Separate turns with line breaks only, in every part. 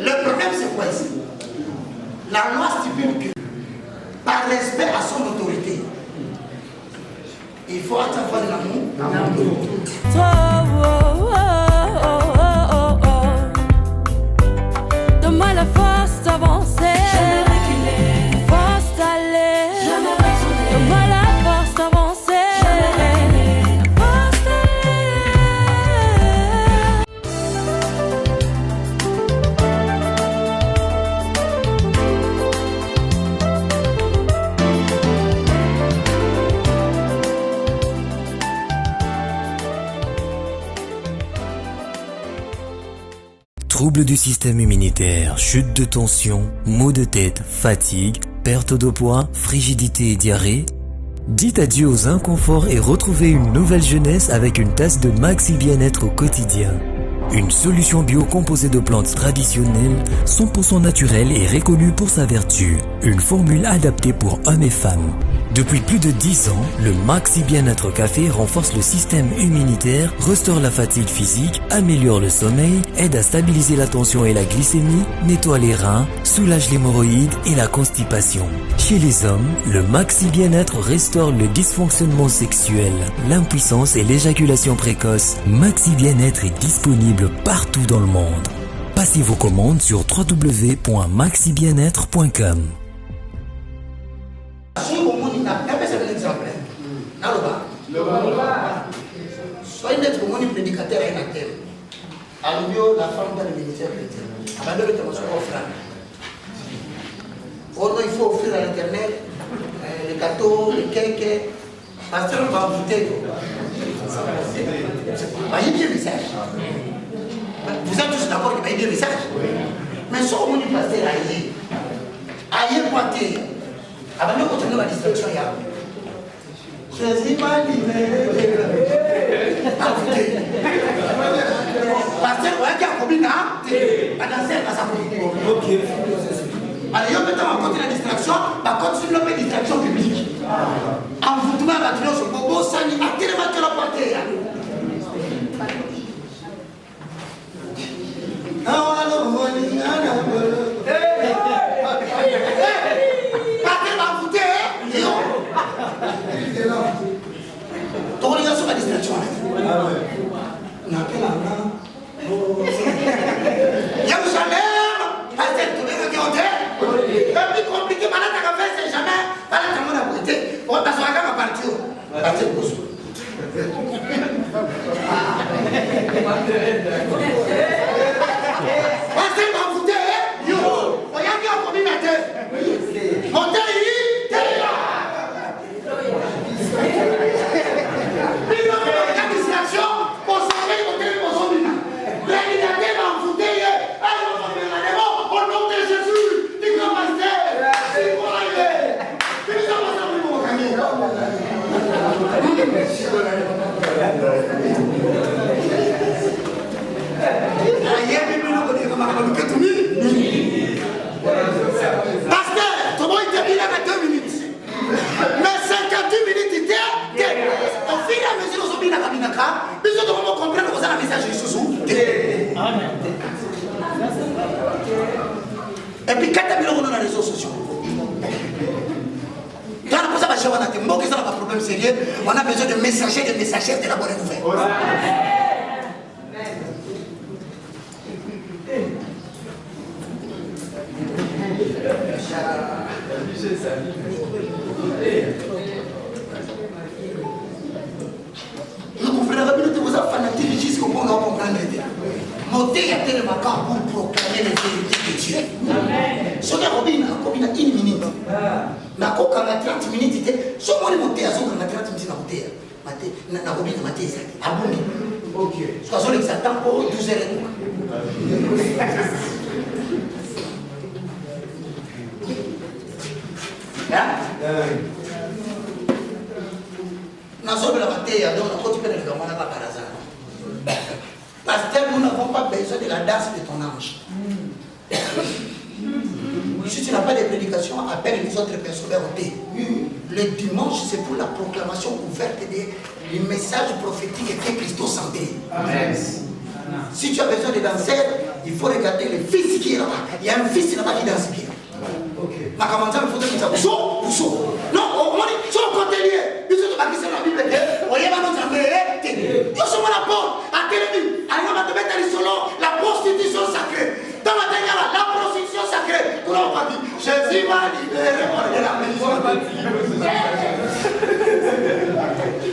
Le problème, c'est quoi ici? La loi stipule que, par respect à son autorité, il faut avoir de l'amour.
Donne-moi la force d'avancer, la force d'aller, donne-moi la force d'avancer, la force d'aller.
Troubles du système immunitaire, chute de tension, maux de tête, fatigue, perte de poids, frigidité et diarrhée. Dites adieu aux inconforts et retrouvez une nouvelle jeunesse avec une tasse de Maxi Bien-être au quotidien. Une solution bio composée de plantes traditionnelles, 100% naturelle et reconnue pour sa vertu. Une formule adaptée pour hommes et femmes. Depuis plus de 10 ans, le Maxi Bien-être Café renforce le système immunitaire, restaure la fatigue physique, améliore le sommeil, aide à stabiliser la tension et la glycémie, nettoie les reins, soulage l'hémorroïde et la constipation. Chez les hommes, le Maxi Bien-être restaure le dysfonctionnement sexuel, l'impuissance et l'éjaculation précoce. Maxi Bien-être est disponible partout dans le monde. Passez vos commandes sur www.maxibienêtre.com.
Soyez d'être mon prédicateur et un terre. Allumio, la femme dans le ministère chrétien. Abandonne ton offrande. Oh non, il faut offrir à l'éternel les gâteaux, les cakes. Pasteur, on va ajouter. Voyez bien le message. Vous êtes tous d'accord que voyez bien le message. Mais ce qu'on dit, pasteur, aïe, pointé. Abandonne continuer la distraction. Jésus m'a libéré. Pasteur, ouais, qui a commis là, à danser à sa commune. Ok. Alors, il y a maintenant encore la distraction, par contre, sur la distraction publique. En vous donnant la distraction sur Bobo, ça n'y a tellement que la portée. Pasteur, va vous dire, ton regard sur la distraction. Jérusalem, pasteur, tu veux regarder? Le plus compliqué, maintenant, ta café, c'est jamais. Voilà, tu m'as abouté. On va passer à la partie. Pasteur, pousse. Pasteur, va vous dire, yo, regarde bien combien de temps. Montez, pasteur, comment il termine à 2 minutes? Mais 58 minutes, il était. Au fur et à mesure, nous sommes bien à Kabinaka. Mais nous devons comprendre que vous avez un message de Jésus. Et puis, quand tu as mis dans les réseaux sociaux, on a un problème sérieux. On a besoin de messagers, de messagères de la bonne nouvelle. Vous comprenez, vous avez fanatique jusqu'au point où on comprend. Montez à tel macan pour proclamer les vérités de Dieu. Ce qui est Robin, a 1 minute. Mais quand on a 30 minutes, ce qu'on est monté à 30 minutes, na Robin a maté ça. Aboumi. Ok. Soit on l'exattend pour 12h30. Pasteur, nous n'avons pas besoin de la danse de ton ange. Si tu n'as pas de prédication, appelle les autres personnes au thé. Le dimanche, c'est pour la proclamation ouverte des messages prophétiques que Christ santé. Amen. Si tu as besoin de danser, il faut regarder le fils qui est là-bas. Il y a un fils là-bas qui danse bien. Ma commentaire, il faut que ça vous non, on dit, sur le côté lié. Ils sont pas qui c'est la Bible. On y va dans un mérite. Ils sont à la porte. À quel but? À la prostitution sacrée. Dans la dernière, la prostitution sacrée. Pour on va dire, Jésus m'a libéré de la maison.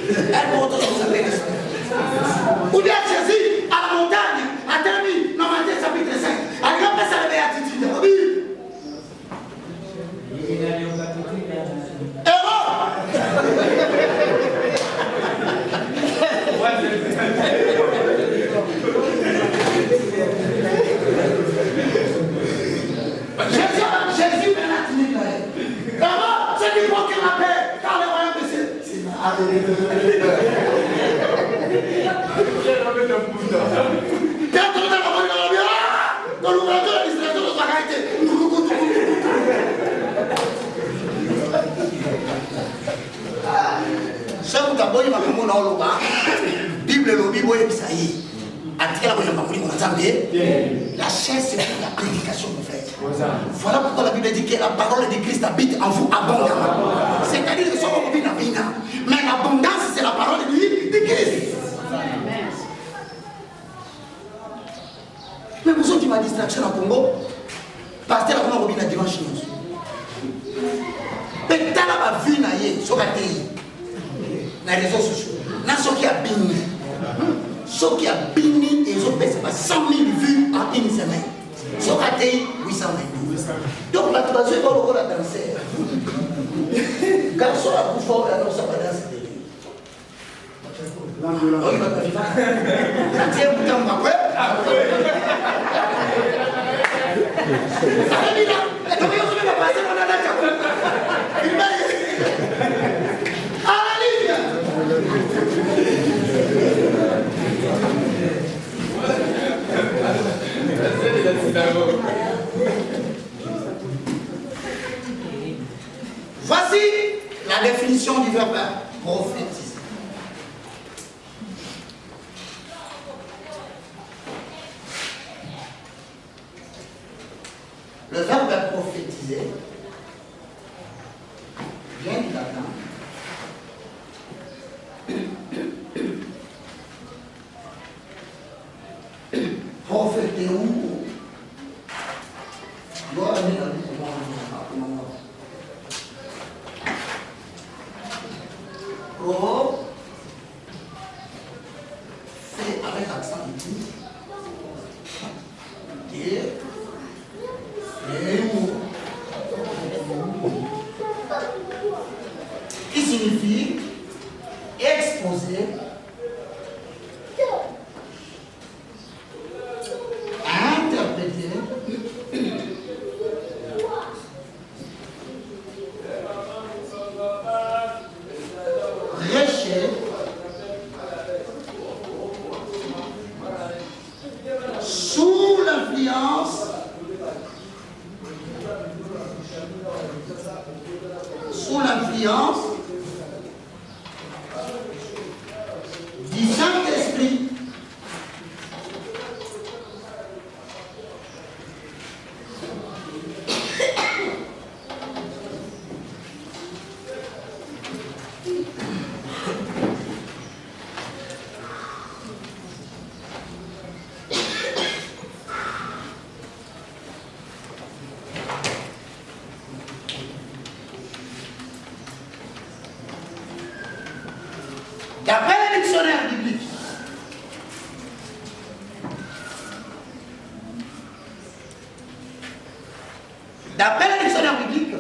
Elle monte sur sa bénédiction. Ou bien Jésus, à la montagne, a terminé, dans Matthieu chapitre 5. Elle n'a pas sa béatitude. Jésus est la clinique là. C'est qui prend la paix car le royaume de Dieu. Dans l'ouverture de l'administration de sa qualité. Ça vous d'abord il va comme on a au Bible le Bible est ça y est. La chair c'est pour la prédication de frère. Voilà pourquoi la Bible dit que la parole de Christ habite en vous abondamment. C'est-à-dire que ce qu'on vit dans la vie, mais l'abondance c'est la parole de Christ. Mais vous avez ma distraction au Congo, parce que la Congo a dimanche. Mais dans la vie, sur la télé, dans les réseaux sociaux, dans ce qui a béni, ceux qui a béni, ils ont fait 100 000 vues en une semaine. Sur la télé, 800 000. Donc la troisième, il va le danser. Garçon a plus fort, alors ça va danser. Voici la définition du verbe prophétiser. Le verbe prophétiser vient du latin prophétéou. Pro, fait avec l'accent aigu. Et qui signifie exposer, interpréter, récher, sous l'influence du Saint-Esprit. D'après le dictionnaire biblique,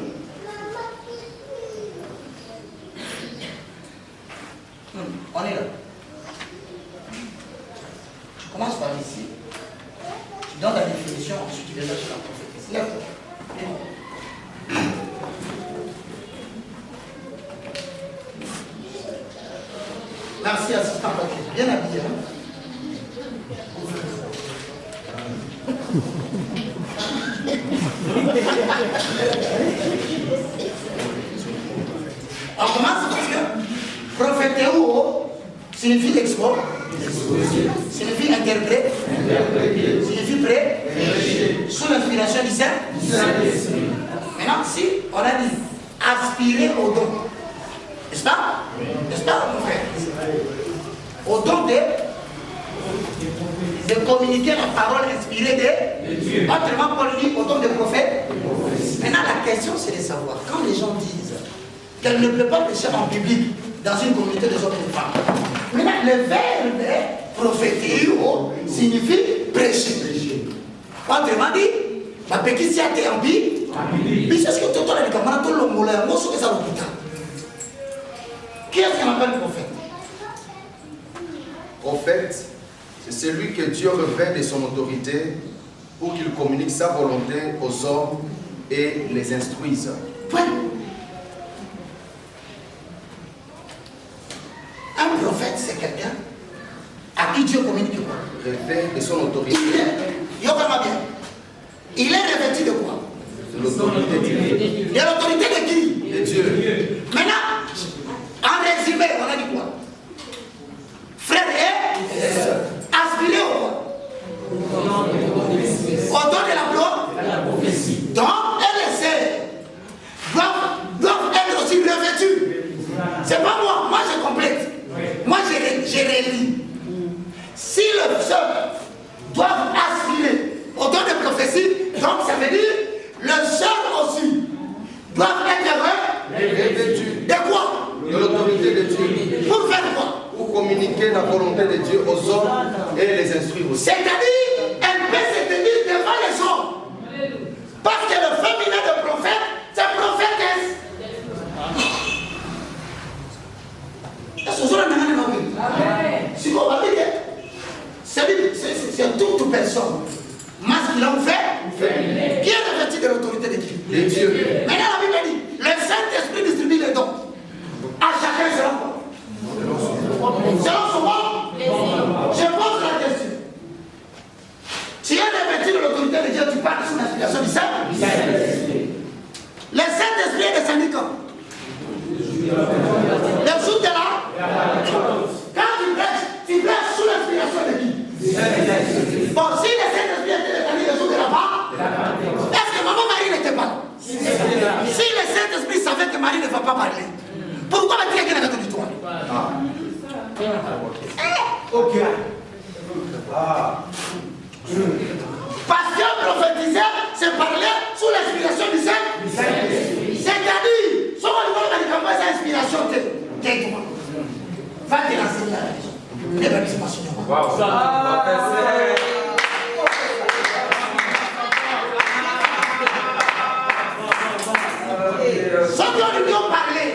on est là. Tu commences par ici, tu donnes la définition, ensuite tu viens sur la prophétie. Merci, assistant Patrick. Bien habillé. On commence parce que prophétéo signifie export, signifie interprète, signifie prêt, sous l'inspiration aspirer au don. N'est-ce pas? N'est-ce pas, mon frère? Au don de communiquer la parole inspirée de Dieu. Autrement, Paul dit au don des prophètes. Maintenant, la question, c'est de savoir, quand les gens disent qu'elle ne peut pas pécher en public dans une communauté de hommes et de femmes, maintenant, le verbe prophétio signifie prêcher. Autrement dit, la petite si a été en vie, mais c'est ce que tu as dit, tout le monde, qui est-ce qu'on appelle prophète?
Prophète, c'est celui que Dieu revêt de son autorité pour qu'il communique sa volonté aux hommes et les instruise.
Ouais. Un prophète, c'est quelqu'un à qui Dieu communique quoi?
Revêt de son autorité.
Il est revêtu de quoi?
De l'autorité divine.
De l'autorité de qui?
De Dieu.
Maintenant, en résumé, on a dit quoi? Frère et aspirer au quoi? Au don de la prophétie. Donc, elle essaie. Doivent être aussi revêtus. C'est pas moi, moi je complète. Moi je relis. Si le seul doit aspirer au don de prophétie, donc ça veut dire le seul aussi doit être revêtu. De quoi?
De l'autorité de Dieu.
Pour faire quoi?
Pour communiquer la volonté de Dieu aux hommes et les instruire aussi.
C'est-à-dire, elle peut se tenir devant les hommes. Parce que le féminin de prophète, c'est prophétesse. C'est toute personne masculin ou fait qui est revêtu de l'autorité de qui?
De Dieu.
Maintenant la Bible dit, le Saint-Esprit distribue les dons. À chacun selon quoi? Selon son bon. Je pose la question. Tu es revêtu de l'autorité de Dieu, tu parles sous l'inspiration du Saint-Esprit. Le Saint-Esprit est descendu quand? Le jour de la. Quand tu prêches sous l'inspiration de qui? Bon, si le Saint-Esprit était descendu le jour de la part, est-ce que maman Marie n'était pas là? Si le Saint-Esprit savait que Marie ne va pas parler, pourquoi va-t-il qu'elle avait du toit? Ok. Parce que prophétiser, c'est parler sous l'inspiration du Saint-Esprit. C'est-à-dire, si on va dans les campagnes d'inspiration, tais-toi. Va te renseigner à la maison. Et bien, c'est pas sur moi. Ceux qui ont dû parler,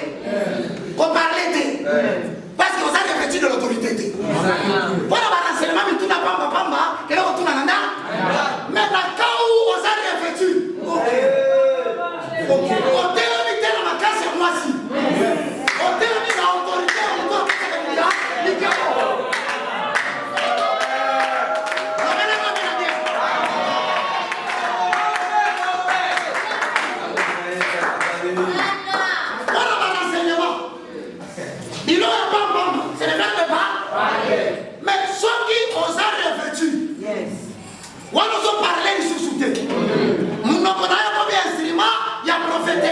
qu'on parlait d'eux. Parce qu'on a revêtu de l'autorité d'eux. Pour le renseignement, mais tout n'a pas pamba, que l'on retourne en anda. Mais dans le cas où on a revêtu, ok. On délimite dans ma classe, c'est moi-ci. On délimite dans l'autorité, on doit faire le mais ceux qui osent revêtus, on nous a parlé de sous-souté. Nous n'avons pas d'instrument, il y a prophète.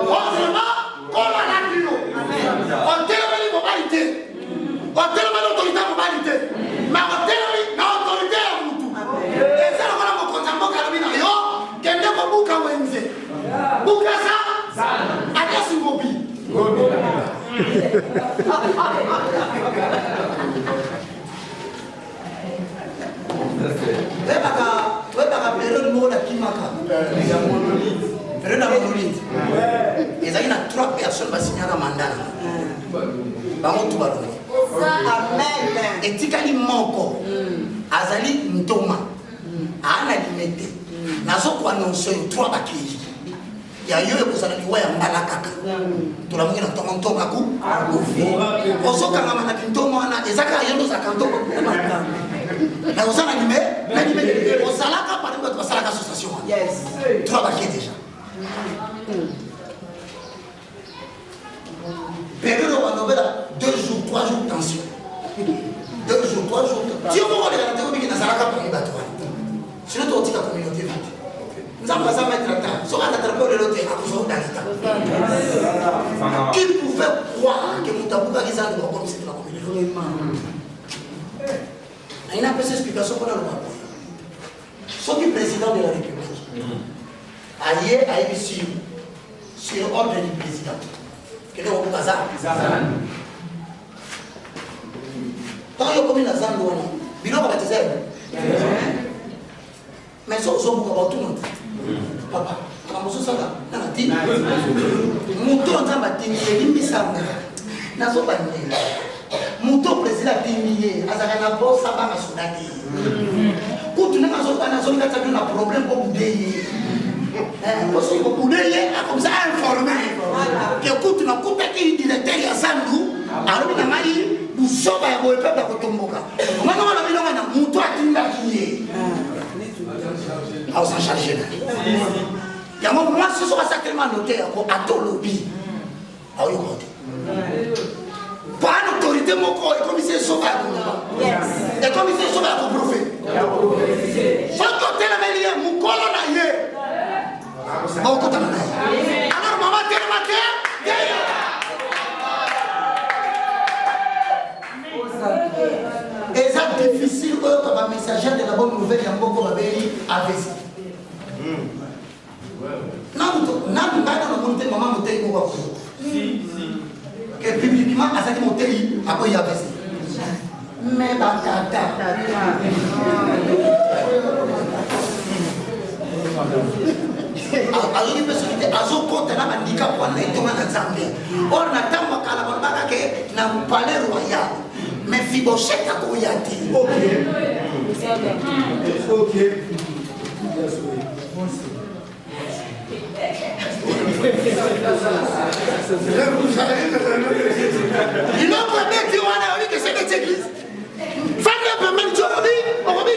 Autrement, on a la bio. On télé l'autorité. On télé l'autorité à moralité. Mais on télé l'autorité à Moutou. Et ça, on a mon compte à mon carabine. Qu'elle ne peut pas bouger. Bouger ça. Adieu sur Mobi. Il y a 3 personnes qui signent un mandat. Et Tikali Moko, Azali Ntoma, Anna Limete, Nazo annonce 3 bakis. Il y a eu un peu de Malakaka. Tout le monde a un peu de Oso Kangamana Kintomana, et Zaka Yono Zakanto. Mais aux animés, au Salaka, par exemple, au Salaka Association. Yes. 3 bakis déjà. Période où on a 2 jours, 3 jours de tension. 2 jours, 3 jours. Si on veut les garantir, on a Salaka pour les bateaux. Sinon, tu as dit la communauté. Nous avons pas ça mettre en temps. Si on a attrapé le lot, cause dans l'État. Qui pouvait croire que Moutabuka qui s'en doit comme c'était la communauté. Il y a une petite explication pour le Mabou. Sauf le président de la République. Allié à EBC sur ordre du président. Que nous avons Kaza. Tant que comme il a Zando, il a baptisé. Mais ça, vous avez tout le monde. Papa, quand vous êtes là, vous avez dit, Mouton a dit, il y a Mouton président a dit, il y a un boss à la Soudadi. Quand tu n'as pas un problème pour vous dire, parce que vous dire, comme ça, informé. Que quand tu n'as pas un directeur à Zandou, alors il y a nous sommes à le peuple à Kotomboka. Maintenant, on a mis un Mouton à Tindakiye. Ah, on s'en charge. Il y a un moment, ce sera certainement noté à Tolobi. Ah oui, pas une autorité, mon corps, et comme il s'est sauvé à vous. Et comme il s'est sauvé à vous, prophète. Chaque côté, la meilleure, mon corps, on a eu. Bon, côté, on a eu. Alors, maman, t'es le matin, et c'est difficile comme un messager de la bonne nouvelle, il y a beaucoup de babéli à Vézi. Non, maman monté que publiquement, à cette montée, après il y a Vézi. Mais Bakata. Alors, il peut se dire, à son compte, on a un handicap pour aller tomber dans Zambie. Or, on attend que dans le palais royal. Mais Fibochette a Koyati. Ok. Il n'a pas dit que c'est cette église. Faites-le pour même Dieu, on va dire.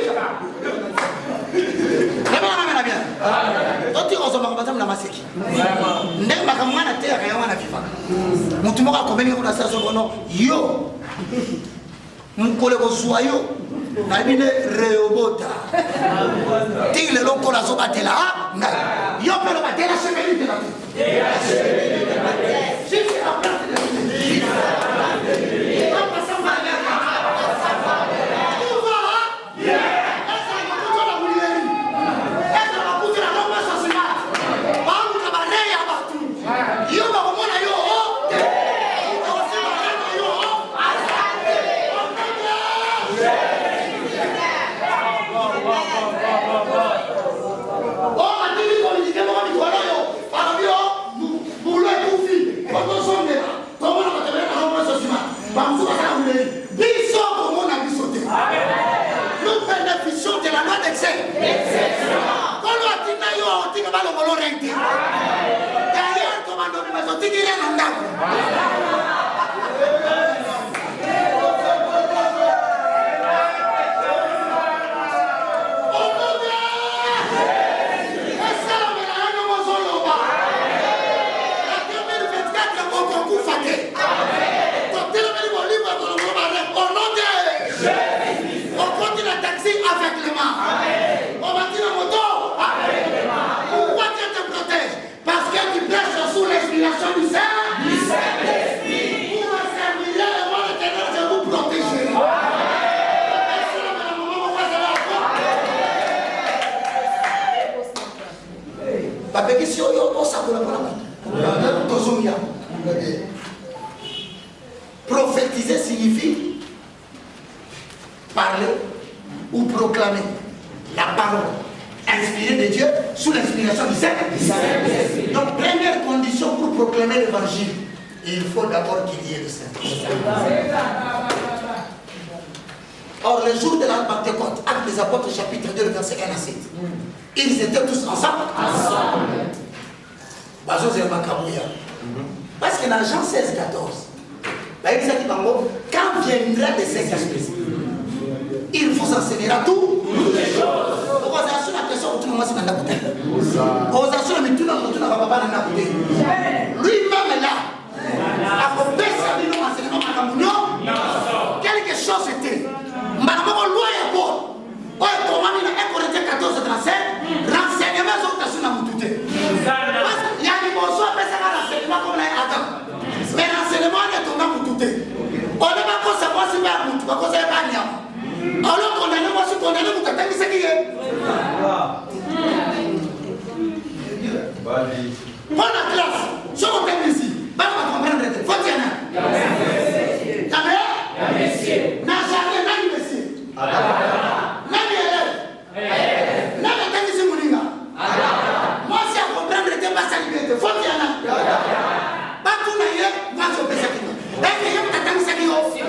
Prophétiser signifie parler ou proclamer la parole inspirée de Dieu sous l'inspiration du Saint-Esprit. Donc, première condition pour proclamer l'évangile, il faut d'abord qu'il y ait le Saint-Esprit. Or, le jour de la Pentecôte, Actes des Apôtres, chapitre 2, verset 1 à 7, ils étaient tous ensemble. Parce que dans Jean 16, 14, quand viendra le Saint-Esprit, il vous enseignera tout. Lui-même est là. Quelque chose était. Renseignement Prends la classe. Je vous ici. Va comprendre. Faut dire non. Jamais. Messieurs. N'a jamais n'a messieurs. N'a élève. N'a pas ici Mouninga. Moi si à comprendre t'es pas sa liberté. Faut dire non. Pas tout naïe. Moi je peux ça. Et que je t'attends ça qui aussi.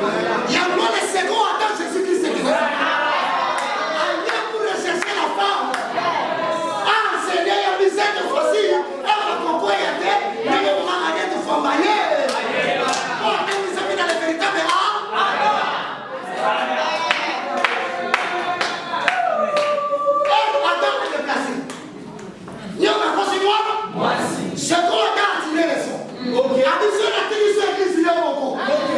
Il y a moins de secondes attends Jésus-Christ qui va. Allez pour rechercher la femme. Ah Seigneur il y a mis cette fois-ci. Pourquoi il y a des moments à être formés? Oh, vous avez dans les véritables attends, je vais placer. Il y a un moi? Moi aussi. Je dois attirer les sons. Ok. Addition à l'église, il y a beaucoup. Ok.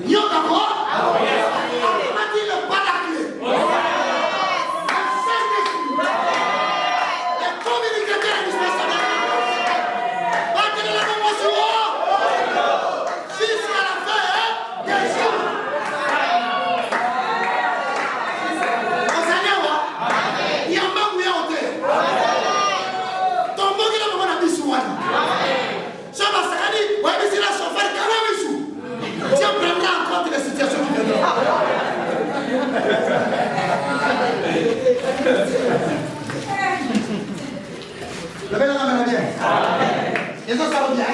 Il y a d'accord? On m'a dit le pas la clé. Les autres ça va bien.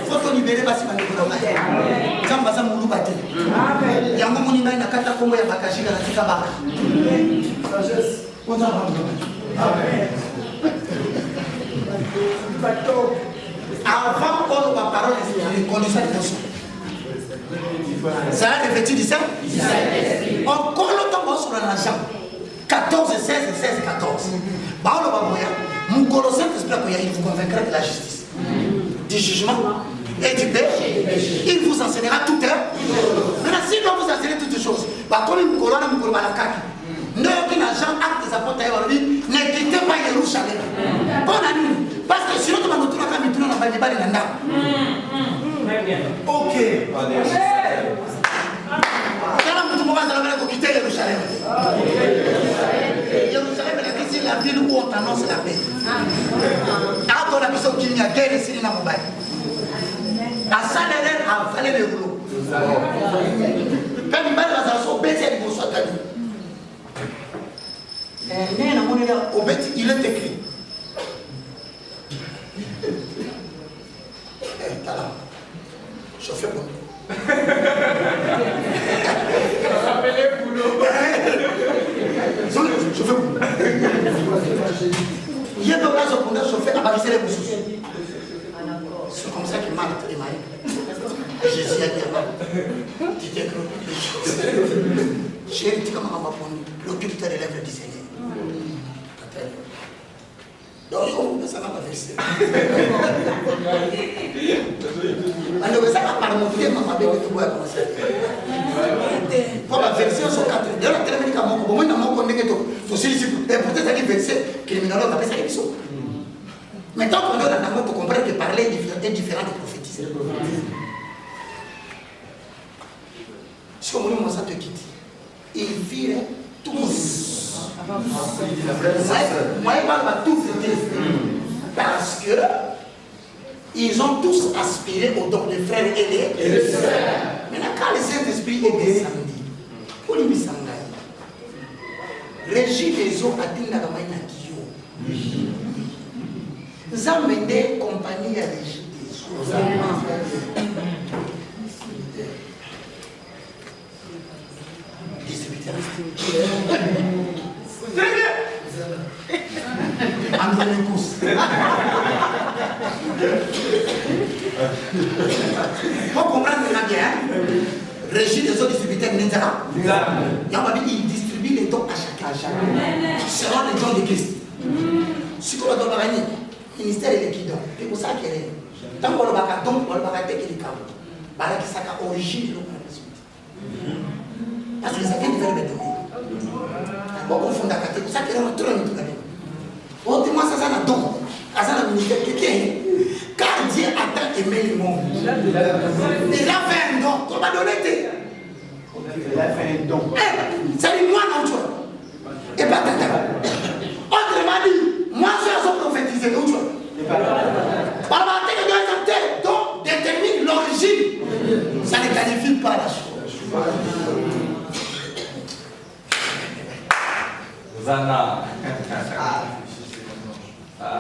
Il faut qu'on libère parce que nous sommes pas moulou batté. Il y a un moment où il y a un kata Congo ya bakashi na tika baka. Sagesse. On s'en va. Amen. Avant qu'on va parler les conditions de fonction. Ça a revêtu du sang. Encore le temps sur l'argent. 14, 16, 16, 14. Bah on va voir. Mon Colossien il vous convaincra de la justice, du jugement et du péché. Il vous enseignera tout heure. Maintenant, s'il doit vous enseigner toutes choses, comme une colonne, une colonne à la caque, ne aucun agent acte des apôtres à lui, ne quittez pas Jérusalem. Bonne année. Parce que sinon, tu vas nous trouver comme une dans le débat de l'Anda. Ok. Quitter Jérusalem. Jérusalem est la ville où on t'annonce la paix. Quand on a besoin qu'il y a guerre ici dans Mumbai. À Salaire, à Valais le boulot. Quand il va dans la zone, il faut soit gagné. Il est écrit. Je fais bon. Je fais bon. Il y a de la zone pour chauffer à baisser les boussos. C'est comme ça qu'il m'a démarré. Jésus a dit tu t'es cru les choses. J'ai dit comment on va prendre l'autorité des lèvres du Seigneur. Donc, ça va pas verser. Alors, ça va par mon pied, ma belle, tu vois comment ça. Pour la version sur 4. D'ailleurs, la télé médicale, au moins, dans mon connaît que tu sais, et peut-être ça dit verset, criminologue appelle ça les bisous. Mais tant qu'on donne un amour pour comprendre que parler est différent de prophétiser. Si au moment où ça te quitte, ils virent tous. Moi, je parle pas tous parce que ils ont tous aspiré au don des frères et les sœurs. Maintenant, quand le Saint-Esprit est descendu, pour lui régit les eaux à Dina Ramaina Kyo. Nous avons mené compagnie à régir des eaux. Pour comprendre bien, régit des eaux distributeurs Nenzara. Il distribue les dons à chacun. Selon les dons de Christ. Si on va dans le ministère est qui donne. C'est pour ça qu'il est. Tant qu'on va don, on va arrêter qu'il est calme. Parce que ça a origine de l'eau. Parce que ça vient de faire le don. On confond d'accord. C'est pour ça qu'il est rentré dans le don. On dit moi ça a don. Ça a un ministère qui est. Car Dieu a tant aimé le monde. Il a fait un don. On va donner. Il a fait un don. C'est moi non toi. Et pas Ça ne qualifie pas la chose.
Zana.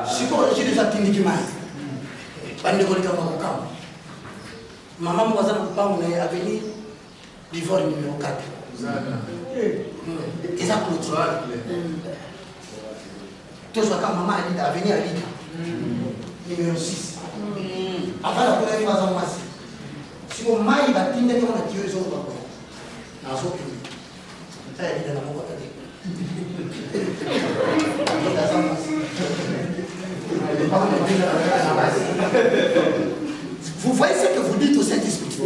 Psychologie des attendus maman voisin on est avenue l'Ivoire numéro 4. Et ça clôture. Tout ce que maman a dit avenue à Lida. Numéro 6. Après la première fois, on si on m'a dit que on a tué les autres, on a sauté. Ça a dit dans mon côté. Vous voyez ce que vous dites au Saint-Esprit.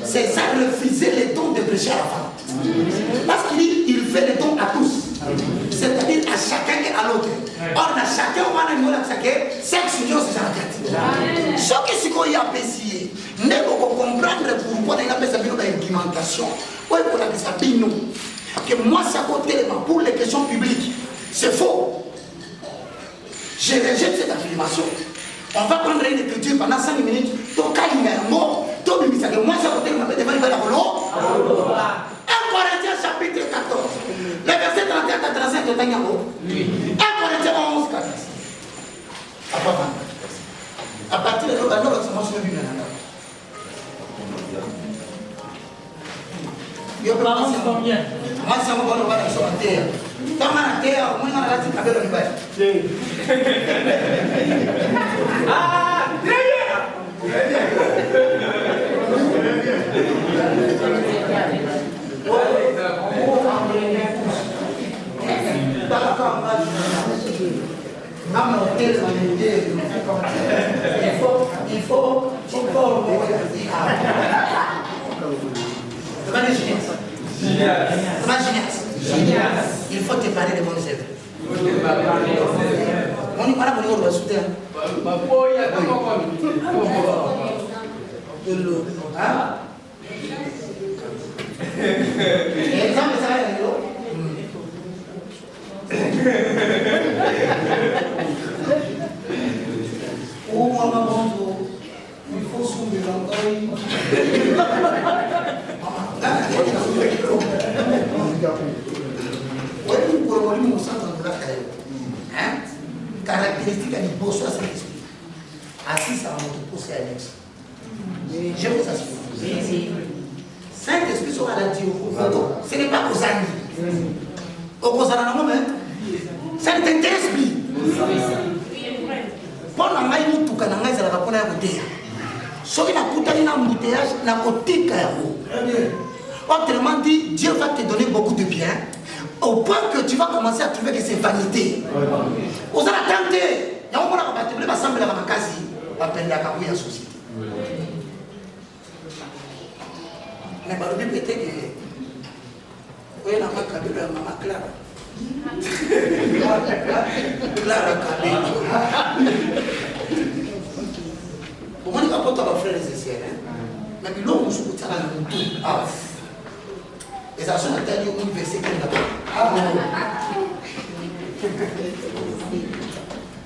C'est ça, refuser les dons de prêcher à la femme. Parce qu'il dit, il fait les dons à tous. C'est-à-dire à chacun et à l'autre. Or, à chacun, on va nous dire que sexe, c'est ce qui est apprécié. Ne pouvons comprendre pourquoi on a fait une implémentation. Que moi, c'est à côté pour les questions publiques. C'est faux. Je rejette cette affirmation. On va prendre une écriture pendant 5 minutes. Moi, c'est à côté de 1 Corinthiens chapitre 14. Le verset 31 à 35 de Tanyango. 1 Corinthiens 11, 14. À partir de là, on va se mentionner bien. Yo commence combien? Moi c'est mon bon va sur la terre. Dans la terre, moi on a la petite cabelle au niveau. Ah, très bien. Il faut il faut te parler de mon œuvre. On y parle de mon soutien. Exemple, ça va il faut soulever l'entrée. Caractéristique à l'hypo soit Saint-Esprit. Assis à mon pouce et annexe. Je vous assure. Saint-Esprit sera la Dieu. Ce n'est pas aux amis. Aux amis, ça ne t'intéresse plus. Pendant que tu as un embouteillage, ce qui n'a pas un embouteillage, n'a pas de. Autrement dit, Dieu va te donner beaucoup de bien, au point que tu vas commencer à trouver que c'est vanité. Vous allez tenter. Il y a un moment où on va te dire, ça me l'a quasi, on va prendre la cabouille en société. Mais le Bible était que, oui, la maman Kabila, la maman Clara. Clara Kabila. Pour moi, il n'y a pas de frère et sœurs. Mais l'homme, je vous dis, et ça sonne à tel verset qu'il n'a pas.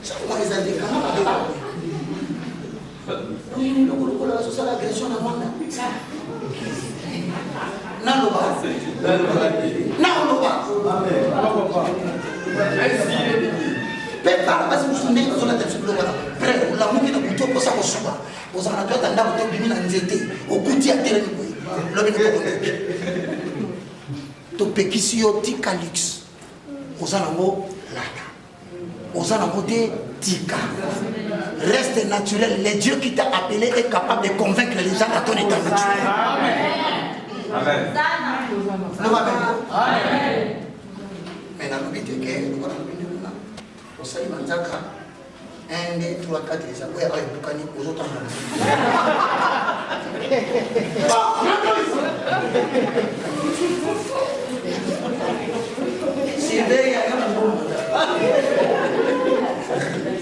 Chaque fois, ils ont dit, comment on va faire? C'est l'agression à moi. Non, reste naturel. Le Dieu qui t'a appelé est capable de convaincre les gens à ton état naturel. Amen. Mais dans le but que nous allons au salut Manzaka, 1, 2, 3, 4, les aboués à Boukani aux autres. C'est vrai, il y a un bon.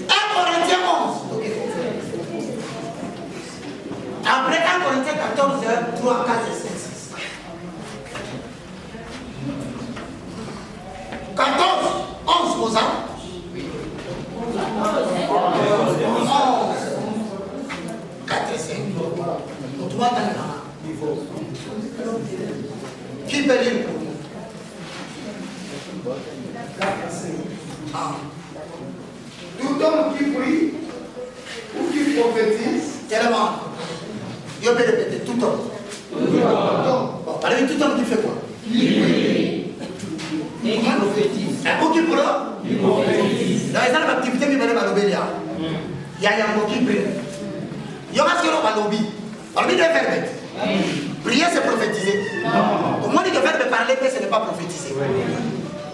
1 Corinthiens 11. Après 1 Corinthiens 14, 3, 4 et 5. 14, 11 aux 5. Tu vois, qui peut lire pour nous?
Tout homme qui prie ou qui prophétise.
Tellement. Je peux répéter, tout homme. Bon, parlez tout homme qui fait quoi?
Et qui prophétise.
Pour qui prie?
Qui prophétise.
Dans les activités qui viennent à l'obéir, il y a un mot qui prie. Il y aura ce que l'on va lobby. On dit des verbes. Prier, c'est prophétiser. Au moins, il y a verbe parler, mais ce n'est pas prophétiser.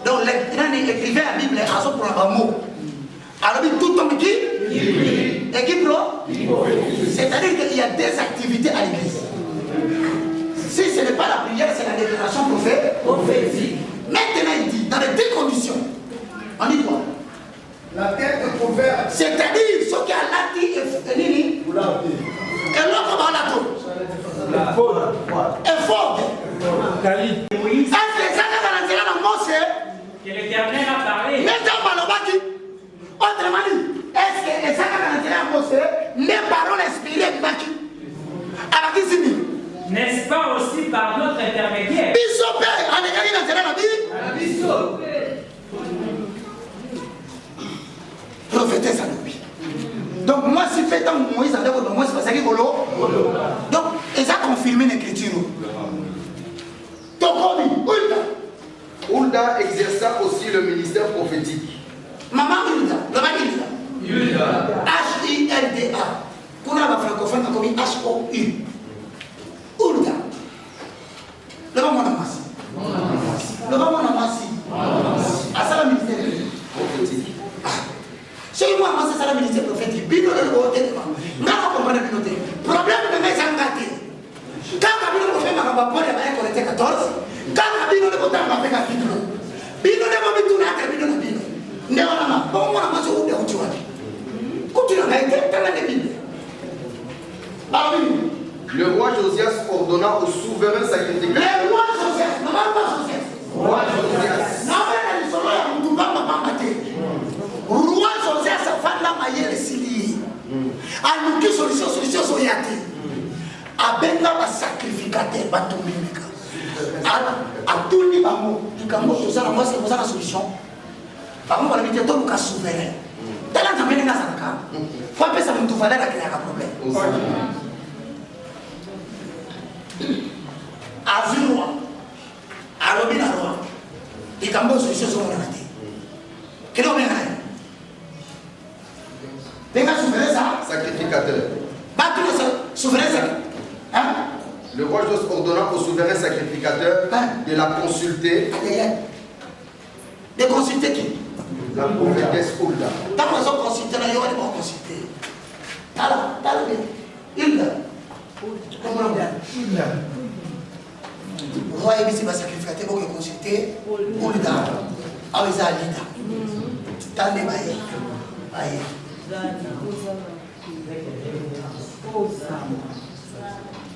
Donc, il écrivait la Bible, à son pour un mot. Alors, tout homme qui prie et qui prie, c'est-à-dire qu'il y a des activités à l'église. Si ce n'est pas la prière, c'est la déclaration prophétique. Maintenant, il dit, dans les deux conditions, on dit quoi?
La tête couverte.
C'est-à-dire, ce qui a lati et nini, et l'autre va la tour. Et fort.
Moïse,
Est-ce que ça n'a pas dans Moshe?
que l'Éternel a parlé.
Mais dans Malobaki, autrement dit, est-ce que ça n'a pas dans Moshe? Les paroles inspirées de Baki. Alors, qui s'y
N'est-ce pas aussi par notre intermédiaire?
Bishop, on est gagné dans la Bible. Prophétesse à lui. Donc, moi, si fait tant Moïse, moi, c'est pas ça qui est volo. Donc, et ça confirme l'écriture. Tokomi,
Hulda exerça aussi le ministère prophétique.
Maman Hulda, Hilda. H-I-L-D-A. Pour la francophone, on a commis H-O-U. Hulda. Le va mon amassi. Le va mon amassi. Ah, ça, le ministère prophétique. Chez moi, c'est ça le ministère prophétique. Bino de l'autre, non, on comprend le binoté. Problème de mes engagés. Quand Bino de fait ma rapport, il y a un collecté 14. Quand Bino de Botan m'a fait un bino. Bino de Bobby tout là, Bino de Bino. Néanmoins, bon, moi, je suis où de Outuan. Continue à être dans la Bible.
Le roi Josias ordonna au souverain sacrificateur.
Le roi Josias, non, pas Josias.
Roi Josias.
Non, mais il y a un roi Josias, sa femme l'a maillé les ciliers. A nous qui solution soyate. A benga ba sacrificateur ba tombimika. A tout ni ba mo, ikambo to ça moi c'est la solution. Ba mo ba mettre tout le cas souverain. Tala na menga sanka. Faut pas ça nous valeur à créer un problème. A vu roi. A lobby na roi. Ikambo solution so na té. Quel est
sacrificateur.
Hein?
Le roi Josias ordonna au souverain sacrificateur de la consulter.
De consulter qui?
La prophétesse Hulda.
Tant qu'on a consulté, il y aura des bons consultés. Alors, Hilda. Comment on dit? Hilda. Le roi est ici, va sacrificateur pour consulter Hulda. Ah oui, ça a Hilda. Tant de bails. Aïe.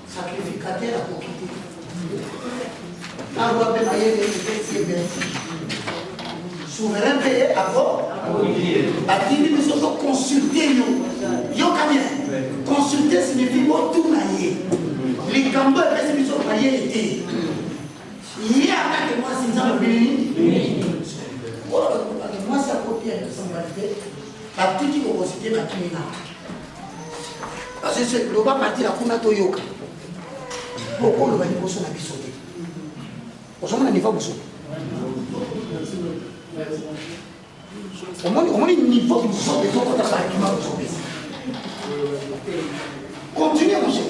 Sacrificateur à quitter. Un roi peut mailler les souverain payé à quoi? A dit, nous sommes consultés. Yo combien? Consulter signifie tout mailler. Les gambes, nous sommes maillés. Il y a un que moi, c'est ça le béni. Moi, c'est à côté de la personnalité. La petite qui va consulter ma kimina. Parce que c'est le bas parti la kuna toyoka. Pourquoi le bas niveau sur la bisoté? Aujourd'hui, on n'y va pas. Au moins, il faut que nous sortions de notre argument. Continuez, mon chef.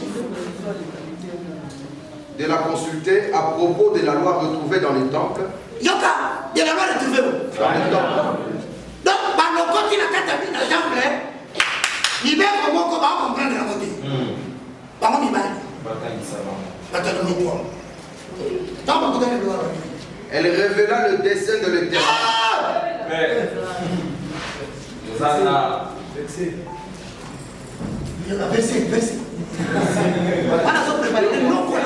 De la consulter à propos de la loi retrouvée dans les temples.
Yoka, il y a la loi retrouvée.
Dans les temples.
Donc, par le côté de la catabine, dans le temple, il va vraiment comprendre la beauté. Par contre, il va.
Elle révéla le dessein de l'Éternel.
Verset. On a préparé le nom pour la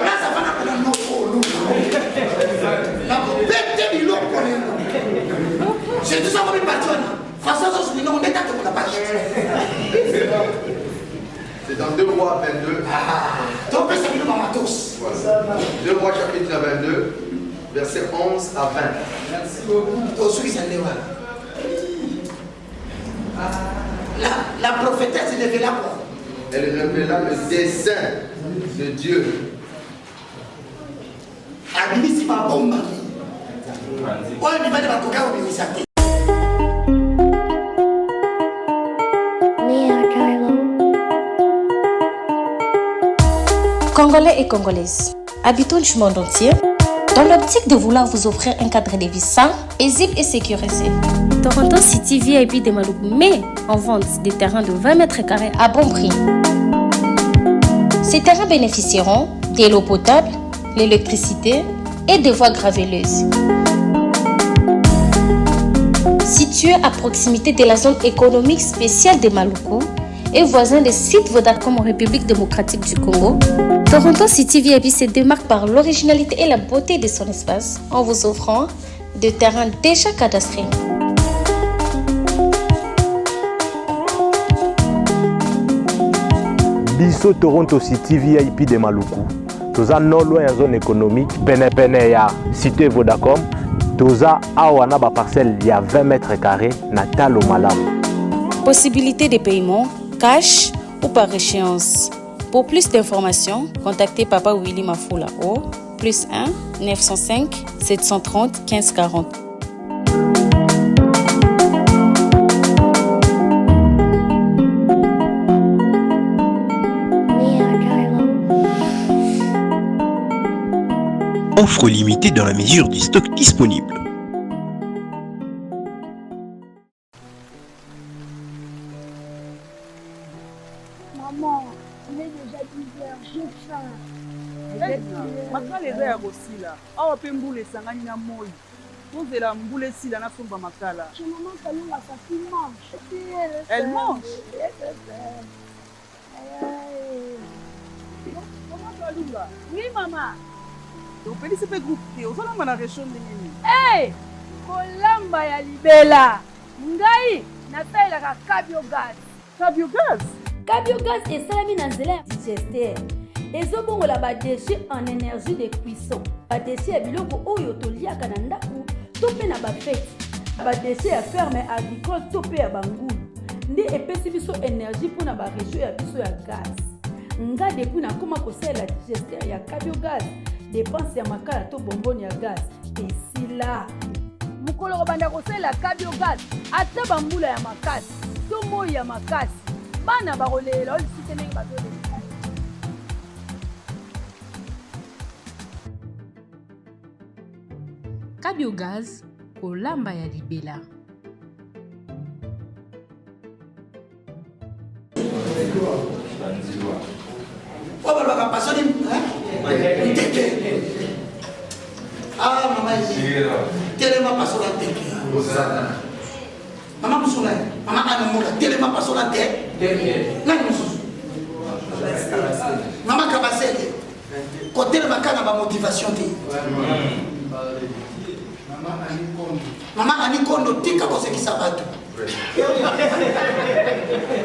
là, ça va appeler un nom pour nous. La bête du nom pour nous. C'est tout ça qu'on est parti. Façon, on est à la page.
C'est dans 2 Rois 22.
Donc, ça veut dire Matos.
2 Rois chapitre 22, versets 11 à 20.
Merci beaucoup.
La prophétesse révéla quoi?
Elle révéla le dessein de Dieu.
Abimisi ma bomba. Ouais, mais pas de coca ou bisate.
Congolais et Congolaises, habitants du monde entier, dans l'optique de vouloir vous offrir un cadre de vie sain, paisible et sécurisé, Toronto City VIP de Malougou met en vente des terrains de 20 mètres carrés à bon prix. Ces terrains bénéficieront de l'eau potable, l'électricité et des voies gravelleuses. Situé à proximité de la zone économique spéciale de Malougou et voisin des sites Vodacom en République démocratique du Congo, Toronto City VIP se démarque par l'originalité et la beauté de son espace en vous offrant des terrains déjà cadastrés.
Biso Toronto City VIP de Malougou. Toza non loin en zone économique, pene ya cité Vodacom. Toza awana ba parcelle ya 20 mètres carrés na talo malamu.
Possibilité de paiement, cash ou par échéance. Pour plus d'informations, contactez Papa Willy Mafoula au +1 905 730 1540.
Offre limitée dans la mesure du stock disponible.
Maman, il est déjà 10h, j'ai faim.
Makala eza ya kosila awa mpe mbula esangani na moi tozela mbula esila na somba makala.
Maman Kalunga, sa fille mange.
Elle mange. Maman Kalunga.
Oui, maman.
opelisi mpe groupe te ozolamba na région ndenge nini?
Hey, kolamba ya libela ngai nasalelaka cabiogas.
Cabiogas?
Cabiogas esalami na nzela ya digester ezobongola badeshe en énergie de cuisson, badeshe ya biloko oyo toliaka na ndako to mpe na bafeti, badeshe ya ferme agricole to mpe ya bangulu nde epesi biso énergie mpona baregio ya biso ya gaz. Nga depuis nakoma kosalela digester ya cabiogas, dépense ya makala to bomboni ya gaz esila.
Mukolo kobanda kosalela cabiogas ata bambula ya makasi to moi ya makasi bana bakolela olisite ndenge bazolela.
Cabiogas kolamba ya libela.
Obalaka pasoni teke. Ah mama ici. Telema pasona teke. Mama musula. Mama anamola telema pasona teke. Nani mususu? Mama kabasele. Côté le makana ba motivation te. Mama ani kondo tika ko sekisa batu.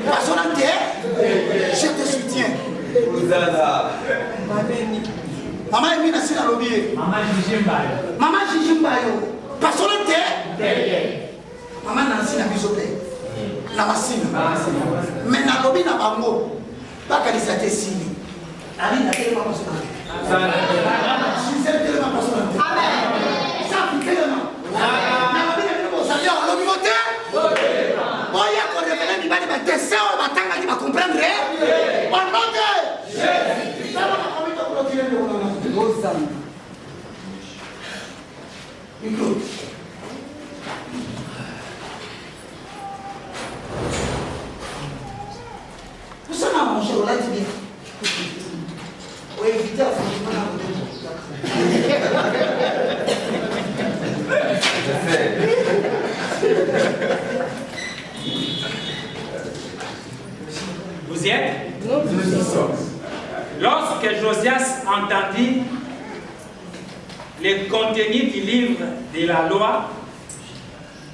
Pasona teke. Je te soutiens. Maman est venue à l'objet.
Maman Jijimbayo.
Maman Jijimbayo. Personne n'était. Maman Nancy n'a plus au pays. Na masina. Mais na lobby na bango. Pas qu'à les signer. Ali n'a tellement pas sonné. Je sais tellement pas sonné. Amen. Ça fait tellement. Na lobby na tellement sonné. On lobby moté. Oya qu'on revenait du bas de dessin, on va t'en aller comprendre. On monte. Micro. Tout ça m'a mangé, on l'a dit bien. Oui, éviter à
Vous y êtes? Nous y sommes. Lorsque Josias entendit le contenu du livre de la loi,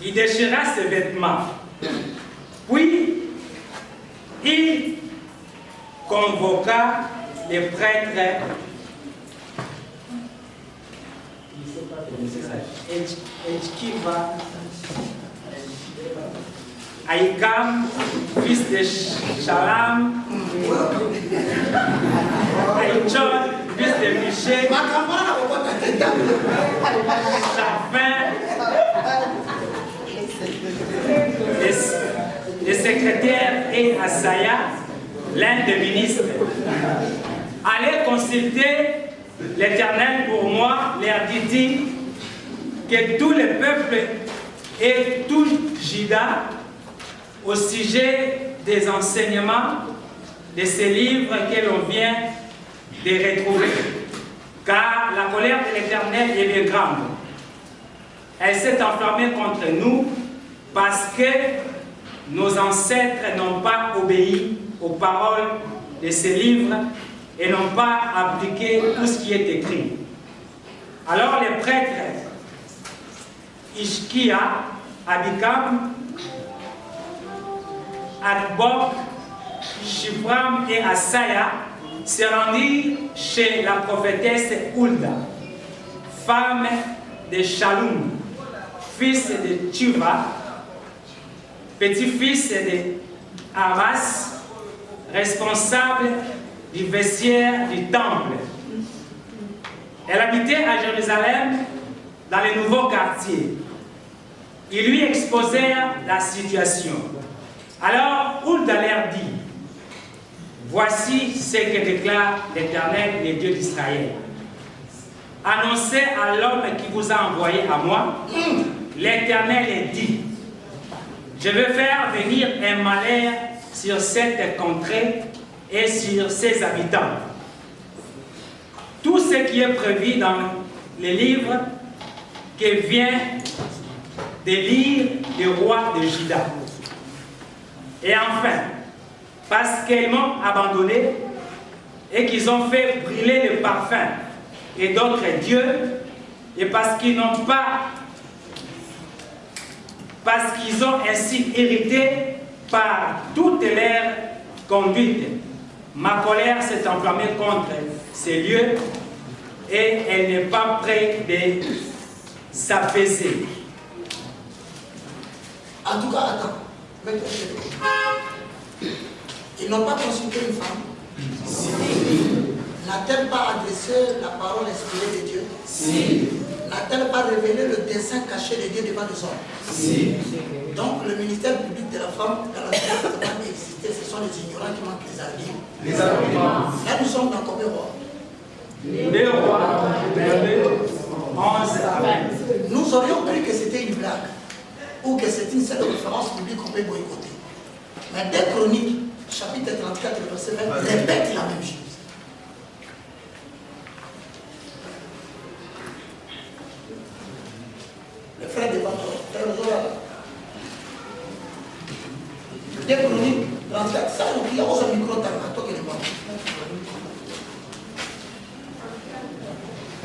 il déchira ses vêtements. Puis, il convoqua les prêtres Edkiva, Aïkam, fils de Shalam, Aïchon, fils de Miché, Chafin, le secrétaire et Asaya, l'un des ministres. Allez consulter l'Éternel pour moi, leur dit-il, que tout le peuple et tout Juda au sujet des enseignements de ces livres que l'on vient de retrouver. Car la colère de l'Éternel est bien grande. Elle s'est enflammée contre nous parce que nos ancêtres n'ont pas obéi aux paroles de ces livres et n'ont pas appliqué tout ce qui est écrit. Alors les prêtres Ishkia, Abikam, Adbok, Shifram et Asaya se rendirent chez la prophétesse Hulda, femme de Shalom, fils de Tuva, petit-fils de Aras, responsable du vestiaire du temple. Elle habitait à Jérusalem dans les nouveaux quartiers. Ils lui exposèrent la situation. Alors Hulda leur dit, voici ce que déclare l'Éternel, le Dieu d'Israël. Annoncez à l'homme qui vous a envoyé à moi, l'Éternel dit, je vais faire venir un malheur sur cette contrée et sur ses habitants. Tout ce qui est prévu dans les livres que vient de lire le roi de Juda. Et enfin, parce qu'ils m'ont abandonné et qu'ils ont fait brûler le parfum et d'autres dieux, et parce qu'ils n'ont pas, parce qu'ils ont ainsi hérité par toute leur conduite, ma colère s'est enflammée contre ces lieux et elle n'est pas prête de s'apaiser.
En tout cas, attends. Ils n'ont pas consulté une femme. Si. N'a-t-elle pas adressé la parole inspirée de Dieu? Si. N'a-t-elle pas révélé le dessein caché de Dieu devant les hommes? Si. Donc le ministère public de la femme, dans la société existé, ce sont les ignorants qui manquent les arguments. Les arguments. Là nous sommes dans combien de rois?
Les rois. 11.
Nous aurions cru que c'était une blague ou que c'est une seule référence publique qu'on peut boycotter. Mais dès Chroniques, chapitre 34, verset 20, répète la même chose. Le frère de votre dès Chroniques 34, ça nous dit, on se micro toi qui est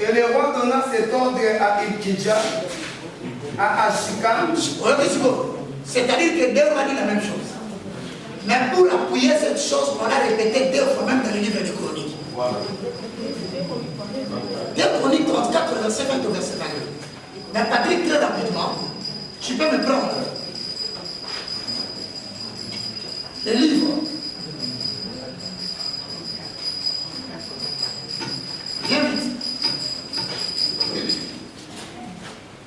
Et le roi donna cet ordre à Ilkidja, à Ashikam.
C'est-à-dire que Dieu a dit la même chose. Mais pour appuyer cette chose, on a répété 2 fois même dans le livre de Chroniques. Voilà. 2 Chroniques 34, verset 20 au verset 22. Mais Patrick, très rapidement, tu peux me prendre le livre. Viens vite.